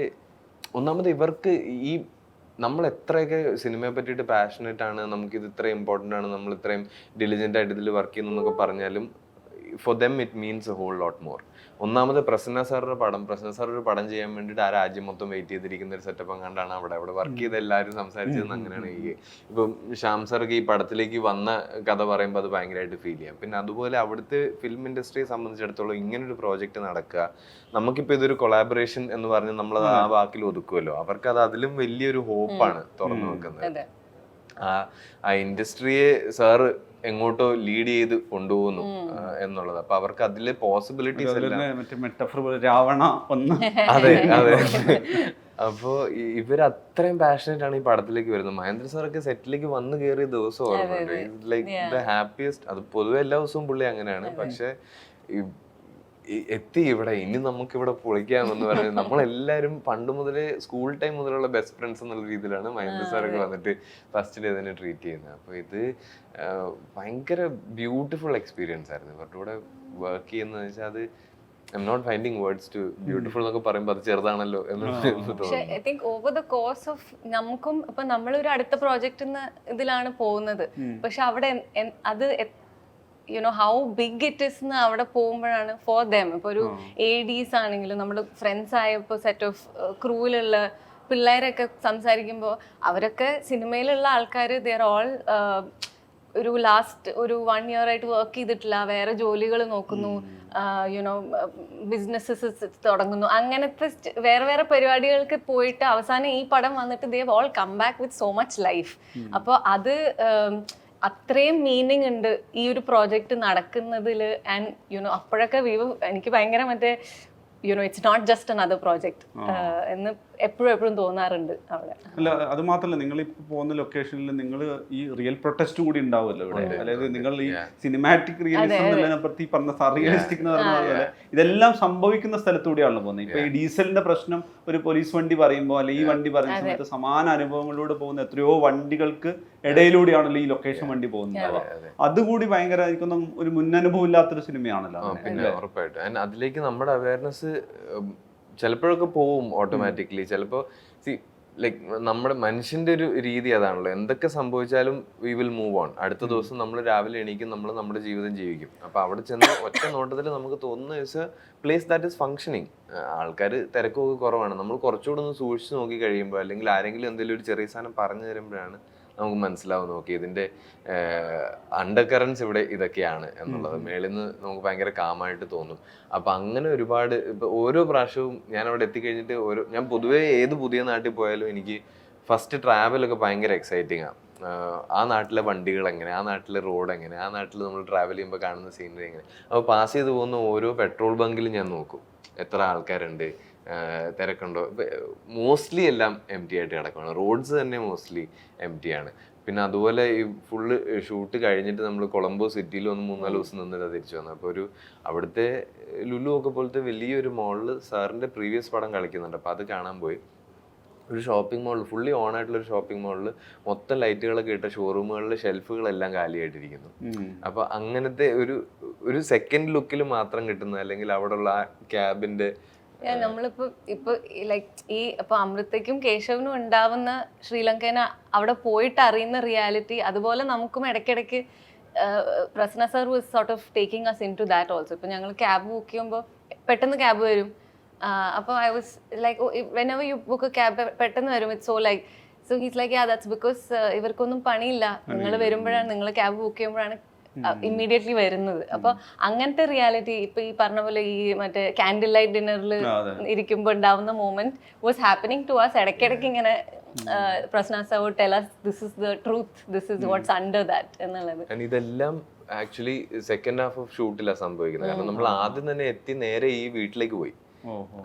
ഒന്നാമത് ഇവർക്ക് ഈ നമ്മൾ എത്രയൊക്കെ സിനിമയെ പറ്റിയിട്ട് പാഷനേറ്റ് ആണ്, നമുക്കിത് ഇത്ര ഇമ്പോർട്ടൻ്റ് ആണ്, നമ്മൾ ഇത്രയും ഡിലിജൻ്റ് ആയിട്ട് ഇതിൽ വർക്ക് ചെയ്യുന്നു എന്നൊക്കെ പറഞ്ഞാലും for them it means a whole lot more. ഒന്നാമത് പ്രസന്ന സാറിന്റെ ഒരു പടം ചെയ്യാൻ വേണ്ടിയിട്ട് ആ രാജ്യം മൊത്തം വെയിറ്റ് ചെയ്തിരിക്കുന്ന ഒരു സെറ്റപ്പ് കണ്ടാണ് അവിടെ വർക്ക് ചെയ്ത് എല്ലാവരും സംസാരിച്ചതെന്ന്. അങ്ങനെയാണ് ഇപ്പം ശ്യാം സാർക്ക് ഈ പടത്തിലേക്ക് വന്ന കഥ പറയുമ്പോൾ അത് ഭയങ്കരമായിട്ട് ഫീൽ ചെയ്യാം. പിന്നെ അതുപോലെ അവിടുത്തെ ഫിലിം ഇൻഡസ്ട്രിയെ സംബന്ധിച്ചിടത്തോളം ഇങ്ങനൊരു പ്രോജക്റ്റ് നടക്കുക, നമുക്കിപ്പോൾ ഇതൊരു കൊളാബറേഷൻ എന്ന് പറഞ്ഞ് നമ്മളത് ആ വാക്കിൽ ഒതുക്കുമല്ലോ, അവർക്ക് അത് അതിലും വലിയൊരു ഹോപ്പാണ് തുറന്നു വെക്കുന്നത്. ആ ഇൻഡസ്ട്രിയെ സാറ് എങ്ങോട്ടോ ലീഡ് ചെയ്ത് കൊണ്ടുപോകുന്നു എന്നുള്ളത്. അപ്പൊ അവർക്ക് അതില് പോസിബിലിറ്റീസ് അതെ അതെ. അപ്പോ ഇവര് അത്രയും പാഷനേറ്റ് ആണ് ഈ പടത്തിലേക്ക് വരുന്നത്. മഹേന്ദ്ര സാറൊക്കെ സെറ്റിലേക്ക് വന്ന് കയറിയ ദിവസം ഓർമ്മയുണ്ട്, ലൈക്ക് ദ ഹാപ്പിയസ്റ്റ്. അത് പൊതുവെ എല്ലാ ദിവസവും പുള്ളി അങ്ങനെയാണ്. പക്ഷെ എത്തി ഇവിടെ, ഇനി നമുക്ക് ഇവിടെ പൊളിക്കാമെന്ന് പറയുന്നത് നമ്മളെല്ലാവരും പണ്ട് മുതലേ സ്കൂൾ ടൈം മുതലുള്ള ബെസ്റ്റ് ഫ്രണ്ട്സ് എന്നുള്ള രീതിയിലാണ് മഹേന്ദ്ര സാറൊക്കെ വന്നിട്ട് ഫസ്റ്റ് ഡേ തന്നെ ട്രീറ്റ് ചെയ്യുന്നത്. അപ്പോൾ ഇത് ഭയങ്കര ബ്യൂട്ടിഫുൾ എക്സ്പീരിയൻസ് ആയിരുന്നു ഇവരുടെ കൂടെ വർക്ക് ചെയ്യുന്നത് വെച്ചാൽ. അത് I am not finding words to beautiful എന്നൊക്കെ പറയുമ്പോൾ അത് ചെറുതാണല്ലോ എന്ന് തോന്നുന്നു. I think over the course of നമുക്കും ഇപ്പൊ നമ്മളൊരു അടുത്ത പ്രോജക്റ്റ് ഇതിലാണ് പോകുന്നത്, പക്ഷെ അവിടെ അത് ഹൗ ബിഗ് ഇറ്റ് ഇസ് എന്ന് അവിടെ പോകുമ്പോഴാണ് ഫോർ ദം. ഇപ്പൊ ഒരു ADs ആണെങ്കിലും നമ്മുടെ ഫ്രണ്ട്സ് ആയപ്പോൾ സെറ്റ് ഓഫ് ക്രൂവിലുള്ള പിള്ളേരൊക്കെ സംസാരിക്കുമ്പോൾ അവരൊക്കെ സിനിമയിലുള്ള ആൾക്കാർ ദർ ഓൾ ഒരു ലാസ്റ്റ് ഒരു 1 year ആയിട്ട് വർക്ക് ചെയ്തിട്ടില്ല, വേറെ ജോലികൾ നോക്കുന്നു, ബിസിനസ്സസ് തുടങ്ങുന്നു, അങ്ങനത്തെ വേറെ പരിപാടികൾക്ക് പോയിട്ട് അവസാനം ഈ പടം വന്നിട്ട് they all come back with so much life. അപ്പോൾ അത് അത്രയും മീനിങ് ഉണ്ട് ഈ ഒരു പ്രോജക്റ്റ് നടക്കുന്നതിൽ. ആൻഡ് അപ്പോഴൊക്കെ എനിക്ക് ഭയങ്കര മറ്റേ it's not just another project എന്ന് എപ്പോഴും തോന്നാറുണ്ട് അവിടെ. അല്ല, അത് മാത്രമല്ല, നിങ്ങൾ ഇപ്പോൾ പോകുന്ന ലൊക്കേഷനിൽ നിങ്ങൾ ഈ റിയൽ പ്രൊട്ടസ്റ്റ് കൂടി ഉണ്ടാവുമല്ലോ ഇവിടെ. അതായത് നിങ്ങൾ ഈ സിനിമാറ്റിക് റിയലിസം എന്നുള്ളതിനപ്പുറത്ത് ഈ പറഞ്ഞ റിയലിസ്റ്റിക് എന്ന് പറഞ്ഞ പോലെ ഇതെല്ലാം സംഭവിക്കുന്ന സ്ഥലത്തൂടെയാണല്ലോ പോകുന്നത്. ഇപ്പൊ ഈ ഡീസലിന്റെ പ്രശ്നം ഒരു പോലീസ് വണ്ടി പറയുമ്പോൾ അല്ലെങ്കിൽ ഈ വണ്ടി പറയുന്ന സമയത്ത് സമാന അനുഭവങ്ങളിലൂടെ പോകുന്ന എത്രയോ വണ്ടികൾക്ക് ഇടയിലൂടെയാണല്ലോ ഈ ലൊക്കേഷൻ വണ്ടി പോകുന്നത്. അതുകൂടി ഭയങ്കര എനിക്കൊന്നും ഒരു മുന്നനുഭവം ഇല്ലാത്തൊരു സിനിമയാണല്ലോ. പിന്നെ ഉറപ്പായിട്ടും അതിലേക്ക് നമ്മുടെ അവയർനെസ് ചിലപ്പോഴൊക്കെ പോവും ഓട്ടോമാറ്റിക്കലി. ചിലപ്പോൾ ലൈക്ക് നമ്മുടെ മനുഷ്യന്റെ ഒരു രീതി അതാണല്ലോ, എന്തൊക്കെ സംഭവിച്ചാലും വി വിൽ മൂവ് ഓൺ. അടുത്ത ദിവസം നമ്മൾ രാവിലെ എണീക്കും, നമ്മൾ നമ്മുടെ ജീവിതം ജീവിക്കും. അപ്പൊ അവിടെ ചെന്ന് ഒറ്റ നോട്ടത്തിൽ നമുക്ക് തോന്നുന്ന is A place that is functioning. ആൾക്കാർ തിരക്കൊക്കെ കുറവാണ്. നമ്മൾ കുറച്ചുകൂടെ ഒന്ന് സൂക്ഷിച്ച് നോക്കി കഴിയുമ്പോൾ, അല്ലെങ്കിൽ ആരെങ്കിലും എന്തെങ്കിലും ഒരു ചെറിയ സാധനം പറഞ്ഞു തരുമ്പോഴാണ് നമുക്ക് മനസ്സിലാവും, നോക്കി ഇതിന്റെ അണ്ടർ കറൻസ് ഇവിടെ ഇതൊക്കെയാണ് എന്നുള്ളത്. മേളിൽ നിന്ന് നമുക്ക് ഭയങ്കര കാമായിട്ട് തോന്നും. അപ്പൊ അങ്ങനെ ഒരുപാട് ഇപ്പൊ ഓരോ പ്രാവശ്യവും ഞാൻ അവിടെ എത്തിക്കഴിഞ്ഞിട്ട് ഞാൻ പൊതുവേ ഏത് പുതിയ നാട്ടിൽ പോയാലും എനിക്ക് ഫസ്റ്റ് ട്രാവലൊക്കെ ഭയങ്കര എക്സൈറ്റിംഗ് ആണ്. ആ നാട്ടിലെ വണ്ടികൾ എങ്ങനെ, ആ നാട്ടിലെ റോഡ് എങ്ങനെ, ആ നാട്ടിൽ നമ്മൾ ട്രാവൽ ചെയ്യുമ്പോൾ കാണുന്ന സീനറി എങ്ങനെ. അപ്പോൾ പാസ് ചെയ്ത് പോകുന്ന ഓരോ പെട്രോൾ ബങ്കിലും ഞാൻ നോക്കും എത്ര ആൾക്കാരുണ്ട്, തിരക്കുണ്ടോ. മോസ്റ്റ്ലി എല്ലാം എം ടി ആയിട്ട് കിടക്കുകയാണ്. റോഡ്സ് തന്നെ മോസ്റ്റ്ലി എം ടി ആണ്. പിന്നെ അതുപോലെ ഈ ഫുള്ള് ഷൂട്ട് കഴിഞ്ഞിട്ട് നമ്മൾ കൊളംബോ സിറ്റിയിൽ ഒന്ന് 3-4 ദിവസം നിന്നിട്ട് തിരിച്ചു വന്നു. അപ്പോൾ അവിടുത്തെ ലുലു ഒക്കെ പോലത്തെ വലിയൊരു മോളിൽ സാറിൻ്റെ പ്രീവിയസ് പടം കളിക്കുന്നുണ്ട്. അപ്പോൾ അത് കാണാൻ പോയി. ഒരു ഷോപ്പിംഗ് മാളിൽ, ഫുള്ളി ഓൺ ആയിട്ടുള്ളൊരു ഷോപ്പിംഗ് മാളിൽ മൊത്തം ലൈറ്റുകളൊക്കെ ഇട്ട ഷോറൂമുകളിലെ ഷെൽഫുകളെല്ലാം കാലിയായിട്ടിരിക്കുന്നു. അപ്പോൾ അങ്ങനത്തെ ഒരു സെക്കൻഡ് ലുക്കിൽ മാത്രം കിട്ടുന്ന, അല്ലെങ്കിൽ അവിടെയുള്ള ആ ക്യാബിൻ്റെ നമ്മളിപ്പോ ഇപ്പൊ അമൃതയ്ക്കും കേശവനും ഉണ്ടാവുന്ന ശ്രീലങ്കേനെ അവിടെ പോയിട്ട് അറിയുന്ന റിയാലിറ്റി, അതുപോലെ നമുക്കും ഇടയ്ക്കിടയ്ക്ക് Prasanna sir was sort of taking us into that also. ഇപ്പൊ ഞങ്ങൾ ക്യാബ് ബുക്ക് ചെയ്യുമ്പോൾ പെട്ടെന്ന് ക്യാബ് വരും. അപ്പോൾ I was like whenever you book a cab പെട്ടെന്ന് വരും. It's so he's like that's because ഇവർക്കൊന്നും പണിയില്ല, നിങ്ങൾ വരുമ്പോഴാണ്, നിങ്ങൾ ക്യാബ് ബുക്ക് ചെയ്യുമ്പോഴാണ് ഇമ്മീഡിയറ്റ്ലി വരുന്നത്. അപ്പൊ അങ്ങനത്തെ റിയാലിറ്റി ഇപ്പൊ ഈ പറഞ്ഞ പോലെ ഈ മറ്റേ കാൻഡിൽ ലൈറ്റ് ഡിന്നറിൽ ഇരിക്കുമ്പോൾ ഉണ്ടാവുന്ന moment was happening to us. ഇടയ്ക്കിടയ്ക്ക് ഇങ്ങനെ Prasanna sir would tell us this is the truth, this is what's under that എന്നുള്ളത്. And ഇതെല്ലാം ആക്ച്വലി സെക്കൻഡ് ഹാഫ് ഓഫ് ഷൂട്ടിലാണ് സംഭവിക്കുന്നത്. കാരണം നമ്മൾ ആദ്യം തന്നെ എത്തി നേരെ ഈ വീട്ടിലേക്ക് പോയി.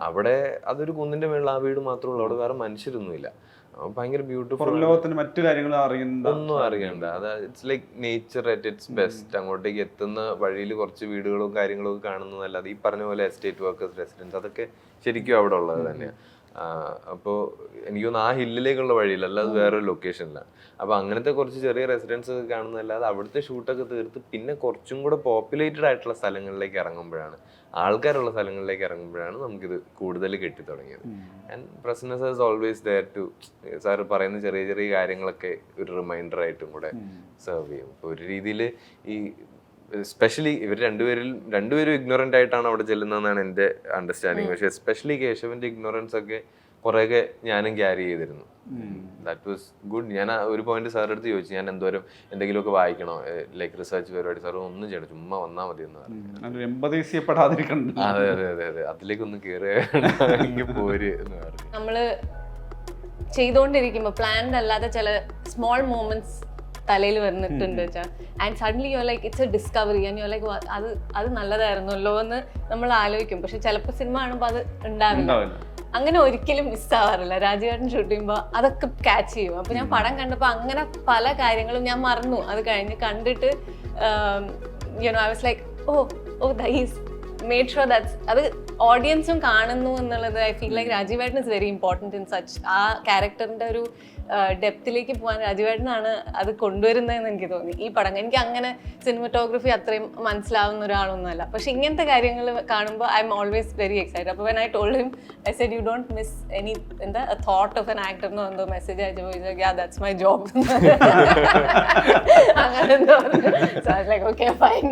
അവിടെ അതൊരു കുന്നിന്റെ മേളിൽ ആ വീട് മാത്രമേ ഉള്ളൂ, അവിടെ വേറെ മനുഷ്യരൊന്നുമില്ല. ഭയങ്കര ബ്യൂട്ടിഫുൾ, ലോകത്തിന് മറ്റു കാര്യങ്ങൾ ഒന്നും അറിയണ്ട. അത് it's like nature at its best. അങ്ങോട്ടേക്ക് എത്തുന്ന വഴിയിൽ കുറച്ച് വീടുകളും കാര്യങ്ങളും ഒക്കെ കാണുന്നതല്ലാതെ ഈ പറഞ്ഞ പോലെ എസ്റ്റേറ്റ് വർക്കേഴ്സ് റെസിഡൻസ് അതൊക്കെ ശരിക്കും അവിടെ ഉള്ളത് തന്നെയാണ്. അപ്പോൾ എനിക്ക് തോന്നുന്നു ആ ഹില്ലിലേക്കുള്ള വഴിയില്ല, അല്ലാതെ വേറൊരു ലൊക്കേഷനിലാണ്. അപ്പോൾ അങ്ങനത്തെ കുറച്ച് ചെറിയ റെസിഡൻസ് ഒക്കെ കാണുന്നതല്ലാതെ അവിടുത്തെ ഷൂട്ടൊക്കെ തീർത്ത് പിന്നെ കുറച്ചും കൂടെ പോപ്പുലേറ്റഡ് ആയിട്ടുള്ള സ്ഥലങ്ങളിലേക്ക് ഇറങ്ങുമ്പോഴാണ്, ആൾക്കാരുള്ള സ്ഥലങ്ങളിലേക്ക് ഇറങ്ങുമ്പോഴാണ് നമുക്കിത് കൂടുതൽ കിട്ടി തുടങ്ങിയത്. And Prasanna sir is always there too, sir പറയുന്ന ചെറിയ ചെറിയ കാര്യങ്ങളൊക്കെ ഒരു റിമൈൻഡർ ആയിട്ടും കൂടെ സെർവ് ചെയ്യും. ഇപ്പോൾ ഒരു രീതിയിൽ ഈ എസ്പെഷ്യലി ഇവർ രണ്ടുപേരും ഇഗ്നോറൻ്റ് ആയിട്ടാണ് അവിടെ ചെല്ലുന്നതെന്നാണ് എൻ്റെ അണ്ടർസ്റ്റാൻഡിങ്. പക്ഷെ എസ്പെഷ്യലി കേശവന്റെ ഇഗ്നോറൻസ് ഒക്കെ കുറേയൊക്കെ ഞാനും ക്യാരി ചെയ്തിരുന്നു. That was good. ഞാൻ ഒരു പോയിന്റ് സാറിൻ്റെ അടുത്ത് ചോദിച്ചു, ഞാൻ എന്തോരം എന്തെങ്കിലുമൊക്കെ വായിക്കണോ, ലൈക്ക് റിസർച്ച് പരിപാടി. സാർ ഒന്നും ചെയ്യണം, ചുമ്മാ വന്നാൽ മതി എന്ന് പറഞ്ഞു. അതെ അതെ അതെ അതെ, അതിലേക്കൊന്ന് കയറി പോര് എന്ന് പറഞ്ഞു. നമ്മള് ചെയ്തുകൊണ്ടിരിക്കുമ്പോൾ പ്ലാൻഡ് അല്ലാതെ ചില സ്മോൾ മൂമെന്റ്സ് തലയിൽ വന്നിട്ടുണ്ട് വെച്ചാൽ, and suddenly you like it's A discovery and you like അത് നല്ലതായിരുന്നല്ലോ എന്ന് നമ്മൾ ആലോചിക്കും. പക്ഷെ ചിലപ്പോൾ സിനിമ കാണുമ്പോൾ അത് ഉണ്ടാവില്ല. അങ്ങനെ ഒരിക്കലും മിസ്സാവാറില്ല. രാജീവേട്ടൻ ഷൂട്ട് ചെയ്യുമ്പോൾ അതൊക്കെ ക്യാച്ച് ചെയ്യും. അപ്പോൾ ഞാൻ പടം കണ്ടപ്പോൾ അങ്ങനെ പല കാര്യങ്ങളും ഞാൻ മറന്നു. അത് കഴിഞ്ഞ് കണ്ടിട്ട് you know I was like oh they've made sure that's അത് ഓഡിയൻസും കാണുന്നു എന്നുള്ളത്. ഐ ഫീൽ ലൈക്ക് രാജീവേട്ടൻ is very important in such. ആ ക്യാരക്ടറിൻ്റെ ഒരു ഡെപ്തിലേക്ക് പോകാൻ രാജീവേട്ടനാണ് അത് കൊണ്ടുവരുന്നതെന്ന് എനിക്ക് തോന്നി ഈ പടം. എനിക്ക് അങ്ങനെ സിനിമറ്റോഗ്രഫി അത്രയും മനസ്സിലാവുന്ന ഒരാളൊന്നുമല്ല, പക്ഷെ ഇങ്ങനത്തെ കാര്യങ്ങൾ കാണുമ്പോൾ I'm always very excited. അപ്പോൾ when I told him I said you don't miss any എന്താ തോട്ട് ഓഫ് എൻ ആക്ടർ എന്നോ എന്തോ മെസ്സേജ് അയച്ചപ്പോൾ യാ ദാറ്റ്സ് മൈ ജോബ് അങ്ങനെ എന്തോ. So I was like okay fine.